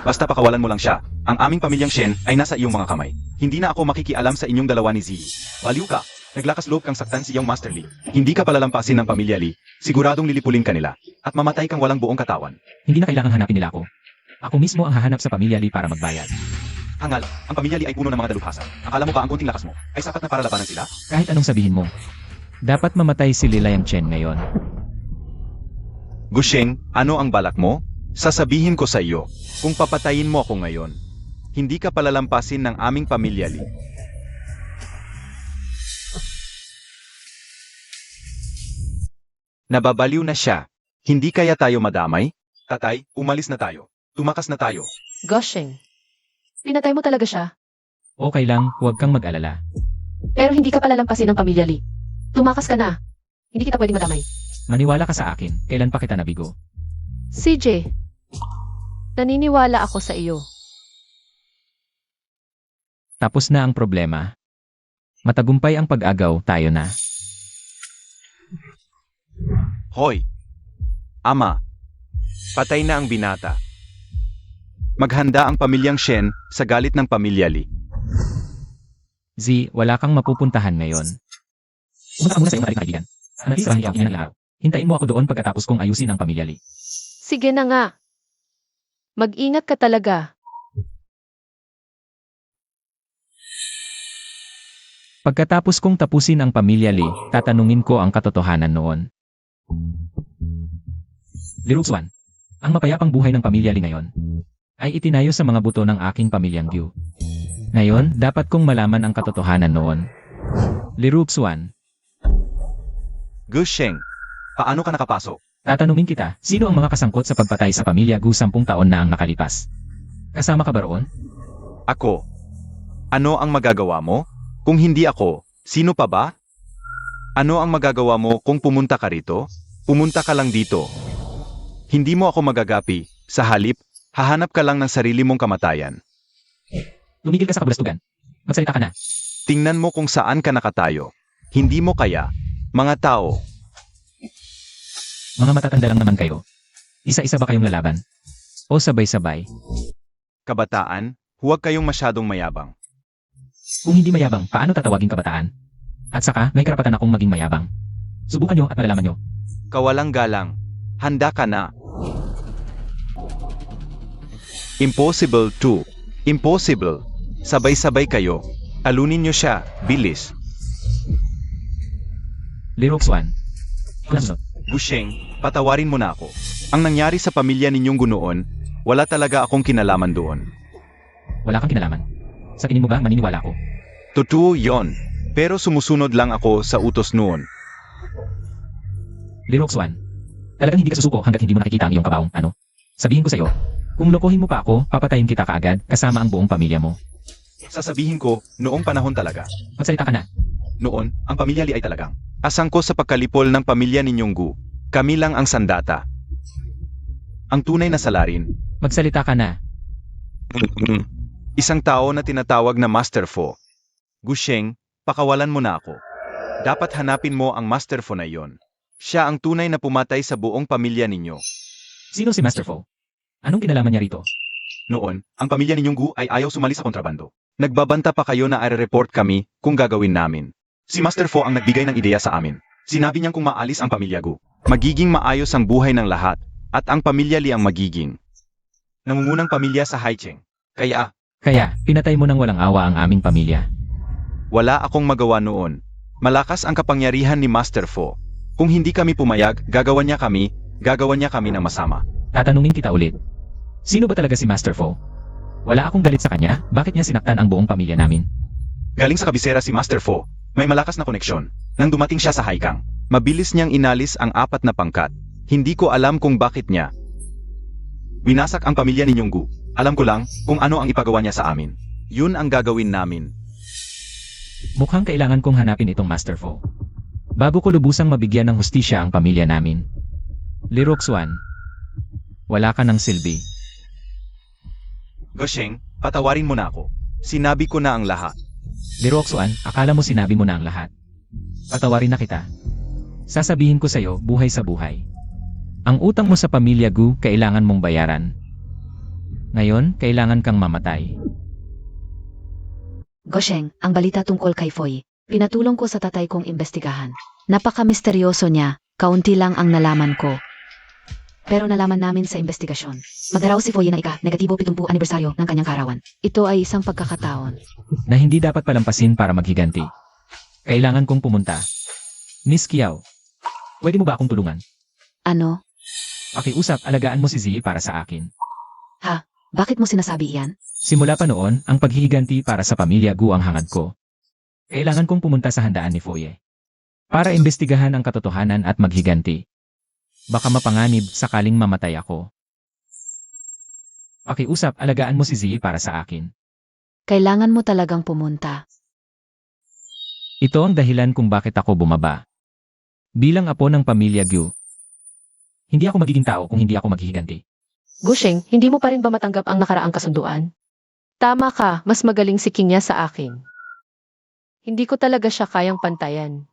basta pakawalan mo lang siya. Ang aming pamilyang Shen ay nasa iyong mga kamay. Hindi na ako makikialam sa inyong dalawa ni Ziyi. Baliw ka. Naglakas loob kang saktan si iyong Master Li. Hindi ka palalampasin ng pamilya Li. Siguradong lilipulin ka nila. At mamatay kang walang buong katawan. Hindi na kailangang hanapin nila ako. Ako mismo ang hahanap sa pamilya Li para magbayad. Hangal, ang pamilya Li ay puno ng mga dalubhasa. Akala mo ba ang konting lakas mo ay sapat na para labanan sila? Kahit anong sabihin mo, dapat mamatay si Lilian Chen ngayon. Gusheng, ano ang balak mo? Sasabihin ko sa iyo, kung papatayin mo ako ngayon, hindi ka palalampasin ng aming pamilya Li. Nababaliw na siya. Hindi kaya tayo madamay? Tatay, umalis na tayo. Tumakas na tayo. Gusheng, pinatay mo talaga siya. Okay lang, huwag kang mag-alala. Pero hindi ka palalampasin ng pamilya Li. Tumakas ka na. Hindi kita pwedeng madamay. Maniwala ka sa akin, kailan pa kita nabigo. CJ, naniniwala ako sa iyo. Tapos na ang problema. Matagumpay ang pag-agaw, tayo na. Hoy! Ama! Patay na ang binata. Maghanda ang pamilyang Shen sa galit ng pamilya Li. Z, wala kang mapupuntahan ngayon. Pumunta ka muna sa iyong maling kaibigan. Manali sa bahay ng araw. Hintayin mo ako doon pagkatapos kong ayusin ang pamilya Li. Sige na nga. Mag-ingat ka talaga. Pagkatapos kong tapusin ang pamilya Li, tatanungin ko ang katotohanan noon. Liruxwan, ang mapayapang buhay ng pamilya Li ngayon ay itinayo sa mga buto ng aking pamilyang Gyu. Ngayon, dapat kong malaman ang katotohanan noon. Liruxwan, Gusheng, paano ka nakapasok? tatanungin kita, sino ang mga kasangkot sa pagpatay sa pamilya Gu 10 taon na ang nakalipas? Kasama ka ba roon? Ako. Ano ang magagawa mo? Kung hindi ako, sino pa ba? Ano ang magagawa mo kung pumunta ka rito? Pumunta ka lang dito. Hindi mo ako magagapi. Sa halip, hahanap ka lang ng sarili mong kamatayan. Tumigil ka sa kabulastugan. Magsalita ka na. Tingnan mo kung saan ka nakatayo. Hindi mo kaya. Mga tao, Mga matatanda lang naman kayo. Isa-isa ba kayong lalaban? O sabay-sabay? kabataan, huwag kayong masyadong mayabang. Kung hindi mayabang, paano tatawagin kabataan? At saka, may karapatan akong maging mayabang. Subukan nyo at malalaman nyo. Kawalang galang. Handa ka na. Impossible to. Impossible. Sabay-sabay kayo. Alunin nyo siya. Bilis. Liroxwan. Ikaw na sunod. Gusheng, patawarin mo na ako. Ang nangyari sa pamilya ninyong gunoon, wala talaga akong kinalaman doon. Wala kang kinalaman. Sa tingin mo ba maniniwala ako? Totoo yon. Pero sumusunod lang ako sa utos noon. Liroxwan, talagang hindi ka susuko hanggat hindi mo nakikita ang iyong kabaong, ano? Sabihin ko sa'yo, kung lokohin mo pa ako, papatayin kita kaagad kasama ang buong pamilya mo. Sasabihin ko, noong panahon talaga. Magsalita ka na. Noon, ang pamilya Lee ay talagang asang ko sa pagkalipol ng pamilya ninyong Gu. Kami lang ang sandata. Ang tunay na salarin. Magsalita ka na. Isang tao na tinatawag na Master Fo. Gusheng, pakawalan mo na ako. Dapat hanapin mo ang Master Fo na iyon. Siya ang tunay na pumatay sa buong pamilya ninyo. Sino si Master Fo? Anong kinalaman niya rito? Noon, ang pamilya ninyong Gu ay ayaw sumali sa kontrabando. Nagbabanta pa kayo na i-report kami kung gagawin namin. Si Master Fo ang nagbigay ng ideya sa amin. Sinabi niyang kung maalis ang pamilya Gu, magiging maayos ang buhay ng lahat, at ang pamilya Li ang magiging nangungunang pamilya sa Haicheng. Kaya, Pinatay mo ng walang awa ang aming pamilya. wala akong magawa noon. Malakas ang kapangyarihan ni Master Fo. Kung hindi kami pumayag, gagawan niya kami ng masama. Tatanungin kita ulit. Sino ba talaga si Master Fo? Wala akong galit sa kanya, bakit niya sinaktan ang buong pamilya namin? Galing sa kabisera si Master Fo. May malakas na koneksyon. Nang dumating siya sa Haikang, mabilis niyang inalis ang 4 na pangkat. Hindi ko alam kung bakit niya winasak ang pamilya ninyong Gu. Alam ko lang kung ano ang ipagawa niya sa amin. Yun ang gagawin namin. Mukhang kailangan kong hanapin itong Master Fo. Bago ko lubusang mabigyan ng hustisya ang pamilya namin. Liroxwan, wala ka ng silbi. Gosheng, patawarin mo na ako. Sinabi ko na ang lahat. Liroxwan, akala mo sinabi mo na ang lahat. Patawarin na kita. Sasabihin ko sa'yo, buhay sa buhay. Ang utang mo sa pamilya Gu, kailangan mong bayaran. Ngayon, kailangan kang mamatay. Gosheng, ang balita tungkol kay Foy. Pinatulong ko sa tatay kong imbestigahan. Napaka-misteryoso niya, kaunti lang ang nalaman ko. Pero nalaman namin sa investigasyon. Magdaraw si Foy na negatibo 70 anibersaryo ng kanyang karawan. Ito ay isang pagkakataon. Na hindi dapat palampasin para maghiganti. Kailangan kong pumunta. Miss Kiao, pwede mo ba akong tulungan? Ano? Pakiusap, alagaan mo si Zi para sa akin. Bakit mo sinasabi iyan? Simula pa noon, ang paghihiganti para sa pamilya Gu ang hangad ko. Kailangan kong pumunta sa handaan ni Foye. Para imbestigahan ang katotohanan at maghiganti. Baka mapanganib sakaling mamatay ako. Pakiusap, alagaan mo si Zi para sa akin. Kailangan mo talagang pumunta. Ito ang dahilan kung bakit ako bumaba. Bilang apo ng pamilya Gu, hindi ako magiging tao kung hindi ako maghihiganti. Gusheng, hindi mo pa rin ba matanggap ang nakaraang kasunduan? Tama ka, mas magaling si King niya sa akin. Hindi ko talaga siya kayang pantayan.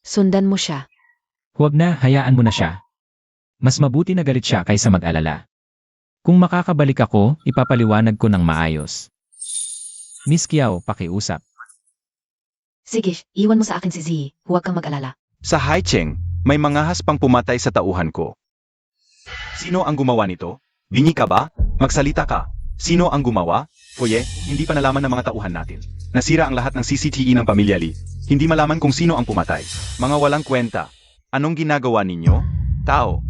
Sundan mo siya. Huwag na, hayaan mo na siya. Mas mabuti na galit siya kaysa mag-alala. Kung makakabalik ako, ipapaliwanag ko ng maayos. Miss Kiao, pakiusap. Sige, iwan mo sa akin si Zi. Huwag kang mag-alala. Sa Haicheng, may mga haspang pumatay sa tauhan ko. Sino ang gumawa nito? Bingi ka ba? Magsalita ka. Sino ang gumawa? Foye, hindi pa nalaman ng mga tauhan natin. Nasira ang lahat ng CCTV ng pamilya Lee. Hindi malaman kung sino ang pumatay. Mga walang kwenta. Anong ginagawa ninyo? Tao.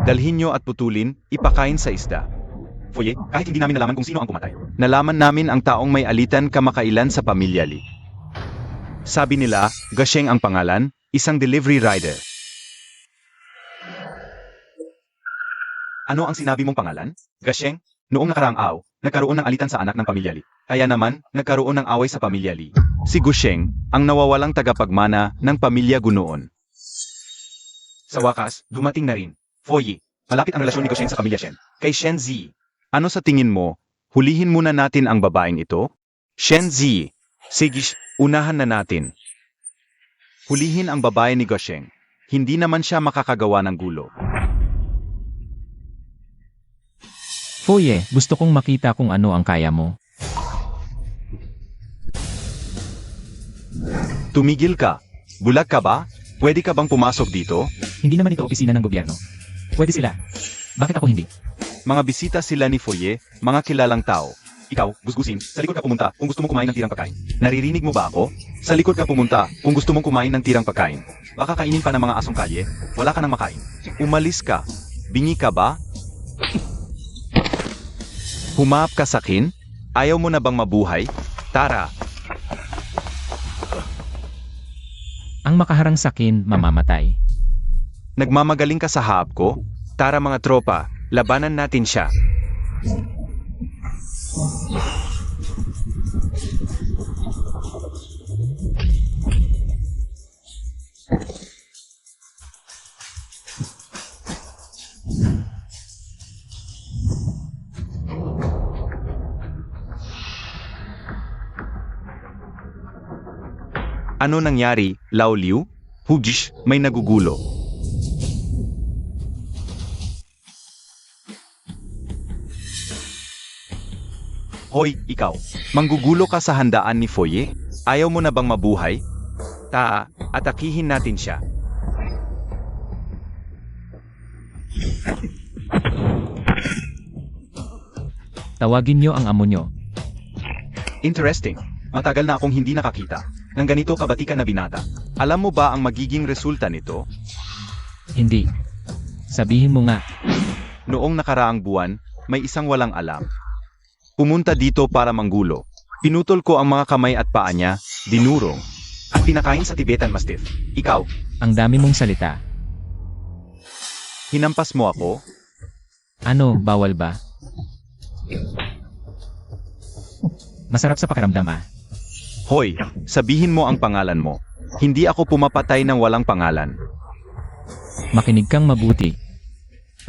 Dalhin nyo at putulin, ipakain sa isda. Foye, kahit hindi namin nalaman kung sino ang pumatay. Nalaman namin ang taong may alitan kamakailan sa pamilya Lee. Sabi nila, Gasheng ang pangalan, isang delivery rider. Ano ang sinabi mong pangalan? Gasheng? Noong nakaraang araw, nagkaroon ng alitan sa anak ng pamilya Lee. Kaya naman, nagkaroon ng away sa pamilya Lee. Si Gusheng, ang nawawalang tagapagmana ng pamilya Gu noon. Sa wakas, dumating na rin. Foye, malapit ang relasyon ni Gusheng sa pamilya Shen. Kay Shen Zi. Ano sa tingin mo? Hulihin muna natin ang babaeng ito? Shen Zi. Sige, unahan na natin. Hulihin ang babae ni Gusheng. Hindi naman siya makakagawa ng gulo. Foye, gusto kong makita kung ano ang kaya mo. Tumigil ka. Bulag ka ba? Pwede ka bang pumasok dito? Hindi naman ito opisina ng gobyerno. Pwede sila. Bakit ako hindi? Mga bisita sila ni Foye, mga kilalang tao. Ikaw, gusgusin, sa likod ka pumunta kung gusto mong kumain ng tirang pagkain. Naririnig mo ba ako? Sa likod ka pumunta kung gusto mong kumain ng tirang pagkain. Baka kainin pa ng mga asong kalye, wala ka nang makain. Umalis ka. Bingi ka ba? Humahap ka sa akin? Ayaw mo na bang mabuhay? Tara, Ang makaharang sa akin, mamamatay. nagmamagaling ka sa hahap ko? Tara mga tropa, labanan natin siya. Ano nangyari, Lao Liu? Hujish, may nagugulo. Hoy, ikaw. Manggugulo ka sa handaan ni Foye? Ayaw mo na bang mabuhay? Atakihin natin siya. Tawagin niyo ang amo niyo. Interesting. Matagal na akong hindi nakakita ng ganito kabatikan na binata. Alam mo ba ang magiging resulta nito? Hindi. Sabihin mo nga. Noong nakaraang buwan, may isang walang alam. Pumunta dito para manggulo. Pinutol ko ang mga kamay at paa niya, dinurong, at pinakain sa Tibetan Mastiff. Ikaw, Ang dami mong salita. hinampas mo ako? Ano, bawal ba? Masarap sa pakiramdam ah. Hoy, sabihin mo ang pangalan mo. Hindi ako pumapatay ng walang pangalan. Makinig kang mabuti.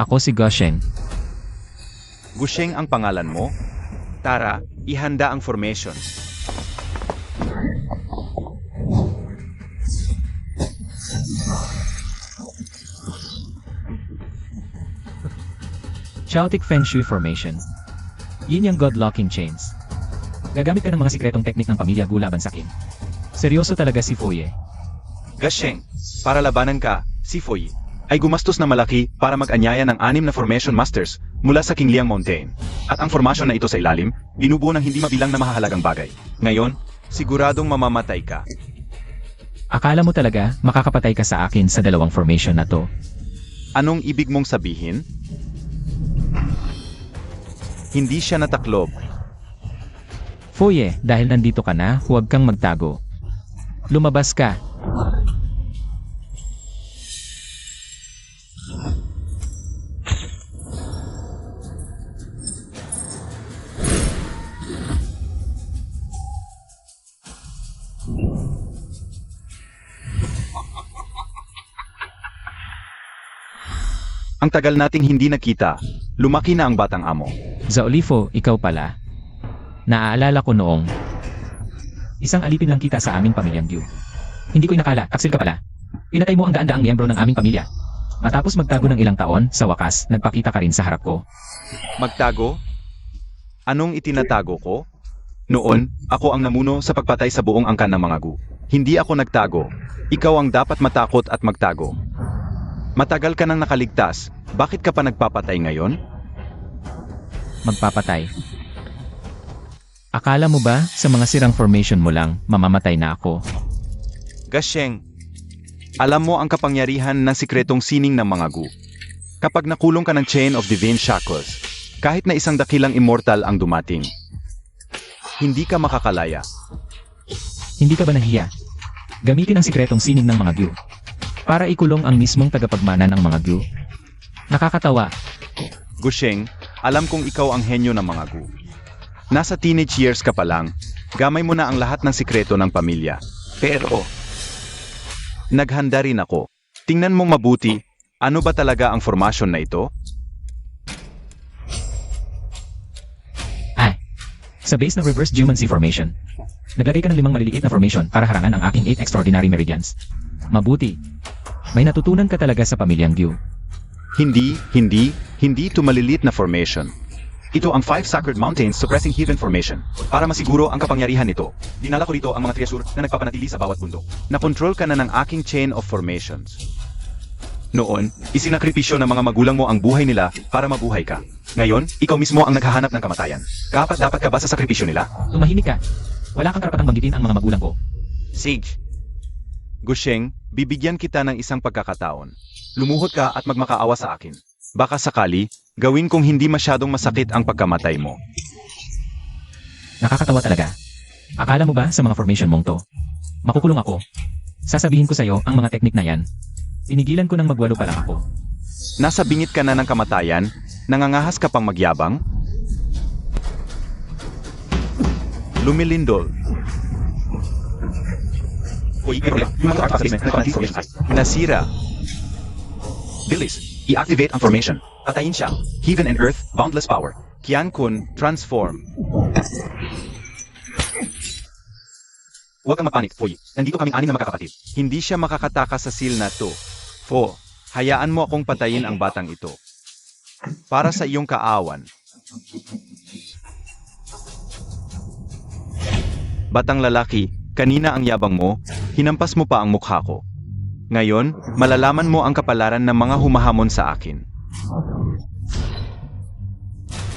Ako si Gosheng. Gusheng ang pangalan mo? Tara, ihanda ang formation. Chaotic Feng Shui Formation. Yin yang God Locking Chains. Gagamit ka ng mga sikretong teknik ng pamilya Gu laban sa akin. Seryoso talaga si Foye. Gasheng, para labanan ka, si Foy ay gumastos na malaki para mag-anyaya ng 6 na Formation Masters mula sa Qingliang Mountain. At ang formasyon na ito sa ilalim, binubuo ng hindi mabilang na mahahalagang bagay. Ngayon, siguradong mamamatay ka. Akala mo talaga makakapatay ka sa akin sa dalawang formation na to? Anong ibig mong sabihin? Hindi siya nataklob. Foye, dahil nandito ka na, huwag kang magtago. Lumabas ka. Ang tagal nating hindi nakita, lumaki na ang batang amo. Zaolifo, ikaw pala. Naaalala ko noong isang alipin lang kita sa aming pamilyang Gu. Hindi ko inakala, taksil ka pala. Pinatay mo ang daan-daang miyembro ng aming pamilya. Matapos magtago ng ilang taon, sa wakas, nagpakita ka rin sa harap ko. Magtago? Anong itinatago ko? Noon, ako ang namuno sa pagpatay sa buong angkan ng mga Gu. Hindi ako nagtago. Ikaw ang dapat matakot at magtago. Matagal ka nang nakaligtas, bakit ka pa nagpapatay ngayon? Magpapatay. Akala mo ba, sa mga sirang formation mo lang, mamamatay na ako? Gasheng, alam mo ang kapangyarihan ng sikretong sining ng mga Gu. Kapag nakulong ka ng Chain of Divine Shackles, kahit na isang dakilang immortal ang dumating, hindi ka makakalaya. Hindi ka ba nahiya? Gamitin ang sikretong sining ng mga Gu para ikulong ang mismong tagapagmana ng mga Gu. Nakakatawa. Gusheng, alam kong ikaw ang henyo ng mga Gu. Nasa teenage years ka pa lang, gamay mo na ang lahat ng sikreto ng pamilya. Pero, naghanda rin ako. Tingnan mong mabuti, ano ba talaga ang formasyon na ito? Ay, sa base ng Reverse Jumancy Formation, naglagay ka ng 5 maliliit na formation para harangan ang aking 8 Extraordinary Meridians. Mabuti. May natutunan ka talaga sa pamilyang Gu. Hindi ito maliliit na formation. Ito ang 5 Sacred Mountains Suppressing Heathen Formation. Para masiguro ang kapangyarihan nito, dinala ko rito ang mga treasure na nagpapanatili sa bawat bundok. Nakontrol ka na ng aking chain of formations. Noon, isinakripisyo ng mga magulang mo ang buhay nila para mabuhay ka. Ngayon, ikaw mismo ang naghahanap ng kamatayan. Dapat ka ba sa sakripisyo nila? Tumahimik ka. Wala kang karapatang banggitin ang mga magulang ko. Sage. Gusheng, bibigyan kita ng isang pagkakataon. Lumuhod ka at magmakaawa sa akin. Baka sakali, gawin kong hindi masyadong masakit ang pagkamatay mo. Nakakatawa talaga. Akala mo ba sa mga formation mong to? Makukulong ako. Sasabihin ko sa'yo ang mga teknik na yan. Tinigilan ko nang magwalo pa lang ako. Nasa bingit ka na ng kamatayan, nangangahas ka pang magyabang? Lumilindol. Nasira. Bilis, i-activate ang formation. Patayin siya. Heaven and Earth, boundless power. Qian-kun, transform. Huwag kang mapanik, Foy. Nandito kaming anim na magkakapatid. Hindi siya makakatakas sa seal na to. Fo, hayaan mo akong patayin ang batang ito. Para sa iyong kaawan. Batang lalaki, kanina ang yabang mo, hinampas mo pa ang mukha ko. Ngayon, malalaman mo ang kapalaran ng mga humahamon sa akin.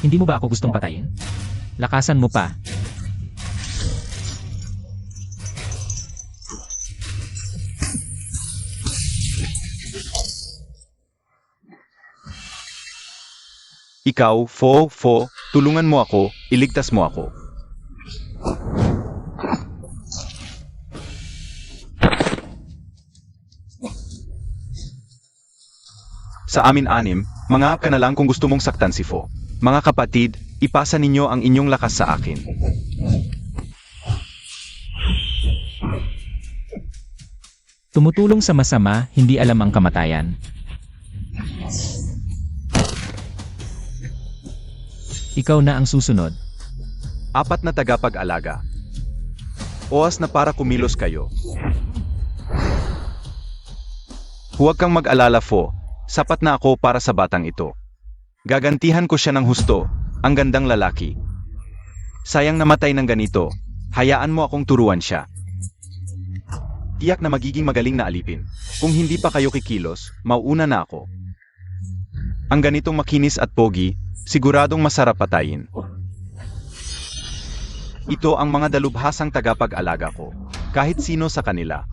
Hindi mo ba ako gustong patayin? Lakasan mo pa. Ikaw, Fo, tulungan mo ako, iligtas mo ako. Sa amin anim, mangahap ka na lang kung gusto mong saktan si Fo. Mga kapatid, ipasa ninyo ang inyong lakas sa akin. Tumutulong sa masama, hindi alam ang kamatayan. Ikaw na ang susunod. 4 na tagapag-alaga. Oras na para kumilos kayo. Huwag kang mag-alala, Fo. Sapat na ako para sa batang ito. Gagantihan ko siya ng husto, ang gandang lalaki. Sayang namatay ng ganito, hayaan mo akong turuan siya. Tiyak na magiging magaling na alipin. Kung hindi pa kayo kikilos, mauuna na ako. Ang ganitong makinis at pogi, siguradong masarap patayin. Ito ang mga dalubhasang tagapag-alaga ko. Kahit sino sa kanila.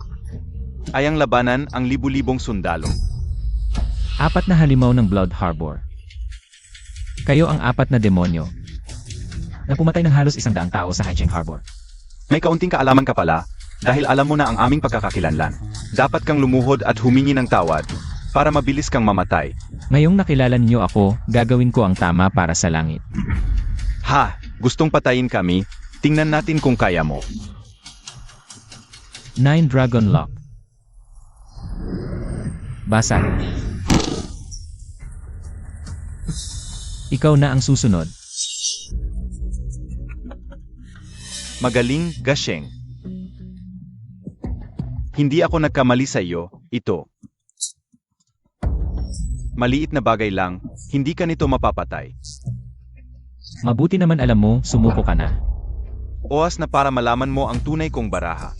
Ay ang labanan ang libu-libong sundalo. 4 na halimaw ng Blood Harbor. Kayo ang 4 na demonyo na pumatay ng halos 100 tao sa Haicheng Harbor. May kaunting kaalaman ka pala, dahil alam mo na ang aming pagkakakilanlan. Dapat kang lumuhod at humingi ng tawad, para mabilis kang mamatay. Ngayong nakilala niyo ako, gagawin ko ang tama para sa langit. Ha! Gustong patayin kami? Tingnan natin kung kaya mo. 9 Dragon Lock. Basag. Ikaw na ang susunod. Magaling, Gasheng. Hindi ako nagkamali sa iyo, ito. Maliit na bagay lang, hindi ka nito mapapatay. Mabuti naman alam mo, sumuko ka na. Oras na para malaman mo ang tunay kong baraha.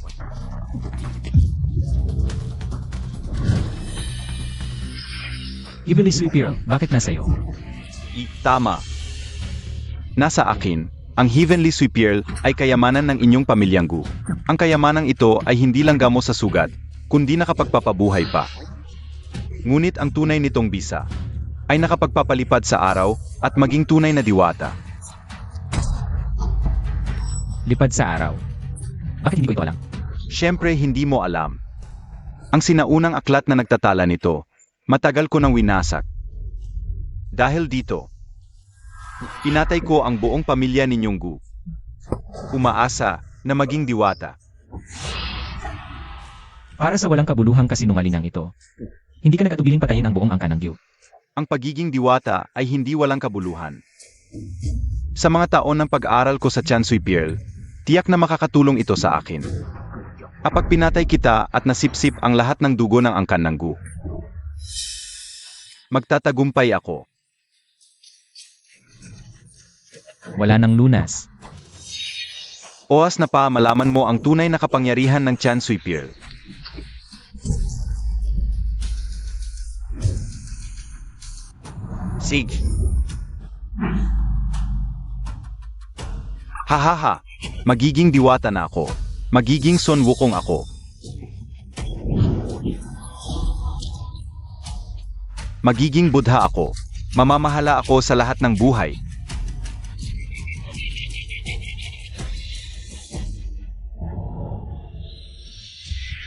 Heavenly Superior, bakit nasa iyo? Tama. Nasa akin, ang Heavenly Superior ay kayamanan ng inyong pamilyang Gu. Ang kayamanang ito ay hindi lang gamo sa sugat, kundi nakapagpapabuhay pa. Ngunit ang tunay nitong bisa ay nakapagpapalipad sa araw at maging tunay na diwata. Lipad sa araw. Bakit hindi ko ito alam? Siyempre hindi mo alam. Ang sinaunang aklat na nagtatala nito, matagal ko nang winasak. Dahil dito, pinatay ko ang buong pamilya ninyong Gu. Umaasa na maging diwata. Para sa walang kabuluhang kasinungalingang ito, hindi ka nagatubiling patayin ang buong angkan ng Gyu. Ang pagiging diwata ay hindi walang kabuluhan. Sa mga taon ng pag-aaral ko sa Chansui Pearl, tiyak na makakatulong ito sa akin. Kapag pinatay kita at nasipsip ang lahat ng dugo ng angkan ng Gu, magtatagumpay ako. Wala nang lunas. Oras na pa malaman mo ang tunay na kapangyarihan ng Chansui Pearl. Sig. Hahaha, magiging diwata na ako. Magiging Son Wukong ako. Magiging Buddha ako. Mamamahala ako sa lahat ng buhay.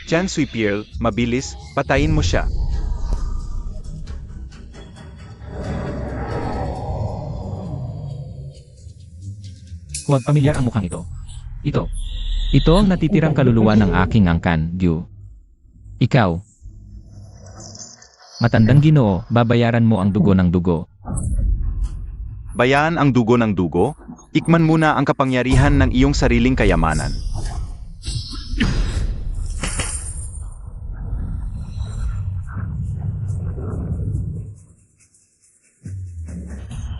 Chan Suipiel, mabilis, patayin mo siya. Huwag pamilyar ang mukhang ito. Ito ang natitirang kaluluwa ng aking angkan, Gyu. Ikaw. Matandang Ginoo, babayaran mo ang dugo ng dugo. Bayaan ang dugo ng dugo, ikman muna ang kapangyarihan ng iyong sariling kayamanan.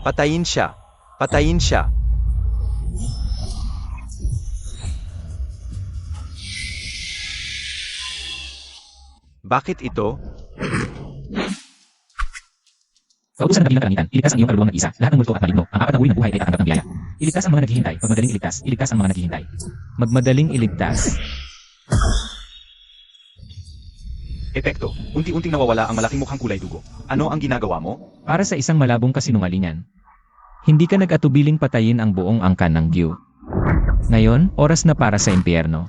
Patayin siya. Patayin siya. Bakit ito? Kautusan ng kabilang kalangitan, iligtas ang iyong kaluluwang nag-isa, lahat ng multo at maligno, ang apat na uri ng buhay ay tatanggap ng biyaya. Iligtas ang mga naghihintay, magmadaling iligtas, iligtas ang mga naghihintay. Magmadaling iligtas. Epekto, unti-unting nawawala ang malaking mukhang kulay dugo. Ano ang ginagawa mo? Para sa isang malabong kasinungalingan. Hindi ka nag-atubiling patayin ang buong angkan ng Gyu. Ngayon, oras na para sa impyerno.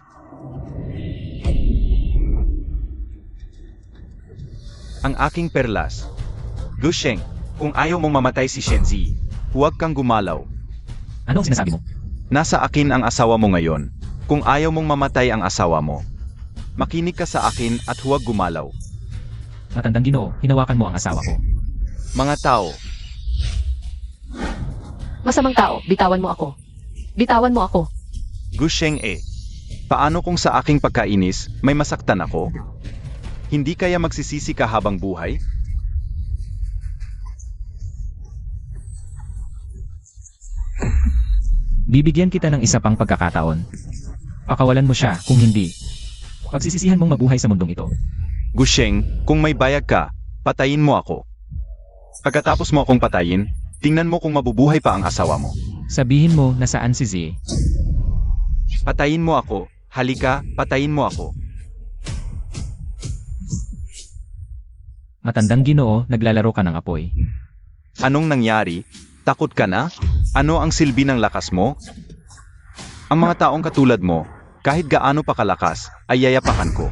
Ang aking perlas. Gusheng, kung ayaw mong mamatay si Shenzi, huwag kang gumalaw. Ano ang sinasabi mo? Nasa akin ang asawa mo ngayon. Kung ayaw mong mamatay ang asawa mo, makinig ka sa akin at huwag gumalaw. Matandang Ginoo, hinawakan mo ang asawa ko. Mga tao, Masamang tao, bitawan mo ako. Bitawan mo ako. Gusheng paano kung sa aking pagkainis may masaktan ako? Hindi kaya magsisisi ka habang buhay? Bibigyan kita ng isa pang pagkakataon. Pakawalan mo siya, kung hindi. Pagsisisihan mong mabuhay sa mundong ito. Gusheng, kung may bayag ka, patayin mo ako. Pagkatapos mo akong patayin, tingnan mo kung mabubuhay pa ang asawa mo. Sabihin mo na saan si Z. Patayin mo ako. Halika, patayin mo ako. Matandang Ginoo, naglalaro ka ng apoy. Anong nangyari? Takot ka na? Ano ang silbi ng lakas mo? Ang mga taong katulad mo, kahit gaano pa kalakas, ay yayapakan ko.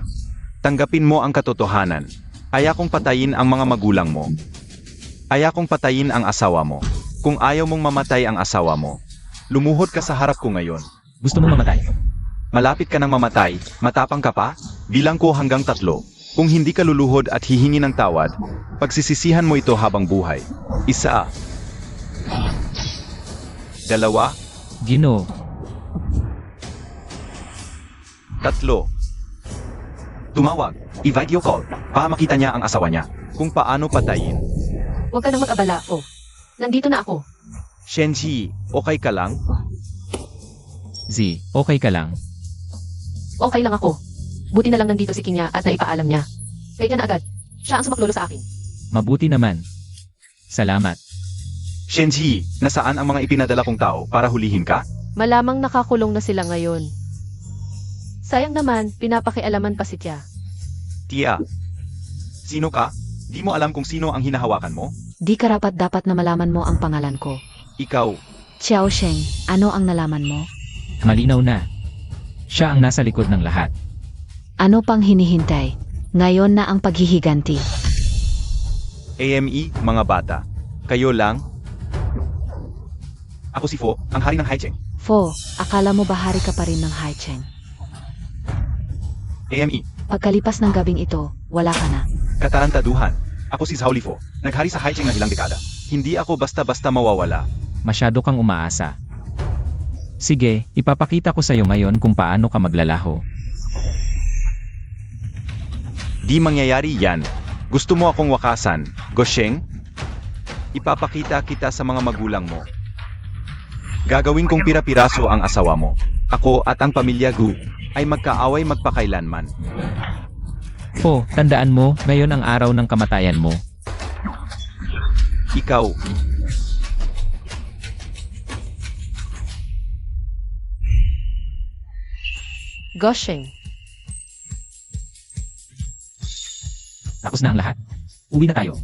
Tanggapin mo ang katotohanan. Kaya kong patayin ang mga magulang mo. Kaya kong patayin ang asawa mo. Kung ayaw mong mamatay ang asawa mo, lumuhod ka sa harap ko ngayon. Gusto mong mamatay? Malapit ka nang mamatay, matapang ka pa? Bilang ko hanggang 3. Kung hindi ka luluhod at hihingi ng tawad, pagsisisihan mo ito habang buhay. 1. 2. Ginoo, 3. Tumawag, i-video call, para makita niya ang asawa niya, kung paano patayin. Huwag ka nang mag-abala, oh. Nandito na ako. Shenji, okay ka lang? Z, okay ka lang? Okay lang ako. Buti na lang nandito si Kinya at naipaalam niya. Kaya na agad. Siya ang sumaklolo sa akin. Mabuti naman. Salamat. Shenji, nasaan ang mga ipinadala kong tao para hulihin ka? Malamang nakakulong na sila ngayon. Sayang naman, pinapakialaman pa si Tia. Tia, sino ka? Di mo alam kung sino ang hinahawakan mo? Di karapat dapat na malaman mo ang pangalan ko. Ikaw, Xiao Sheng, ano ang nalaman mo? Malinaw na. Siya ang nasa likod ng lahat. Ano pang hinihintay? Ngayon na ang paghihiganti. AME, mga bata. Kayo lang? Ako si Fo, ang hari ng Haicheng. Fo, akala mo bahari ka pa rin ng Haicheng. AME, Pagkalipas ng gabing ito, wala ka na. katarantaduhan. Ako si Zhao Lifo, naghari sa Haicheng ng ilang dekada. Hindi ako basta-basta mawawala. Masyado kang umaasa. Sige, ipapakita ko sa'yo ngayon kung paano ka maglalaho. Di mangyayari yan. Gusto mo akong wakasan, Gosheng? Ipapakita kita sa mga magulang mo. Gagawin kong pira-piraso ang asawa mo. Ako at ang pamilya Gu ay magkaaway magpakailanman. Po, tandaan mo, ngayon ang araw ng kamatayan mo. Ikaw, Gosheng. Tapos na ang lahat. Uwi na tayo.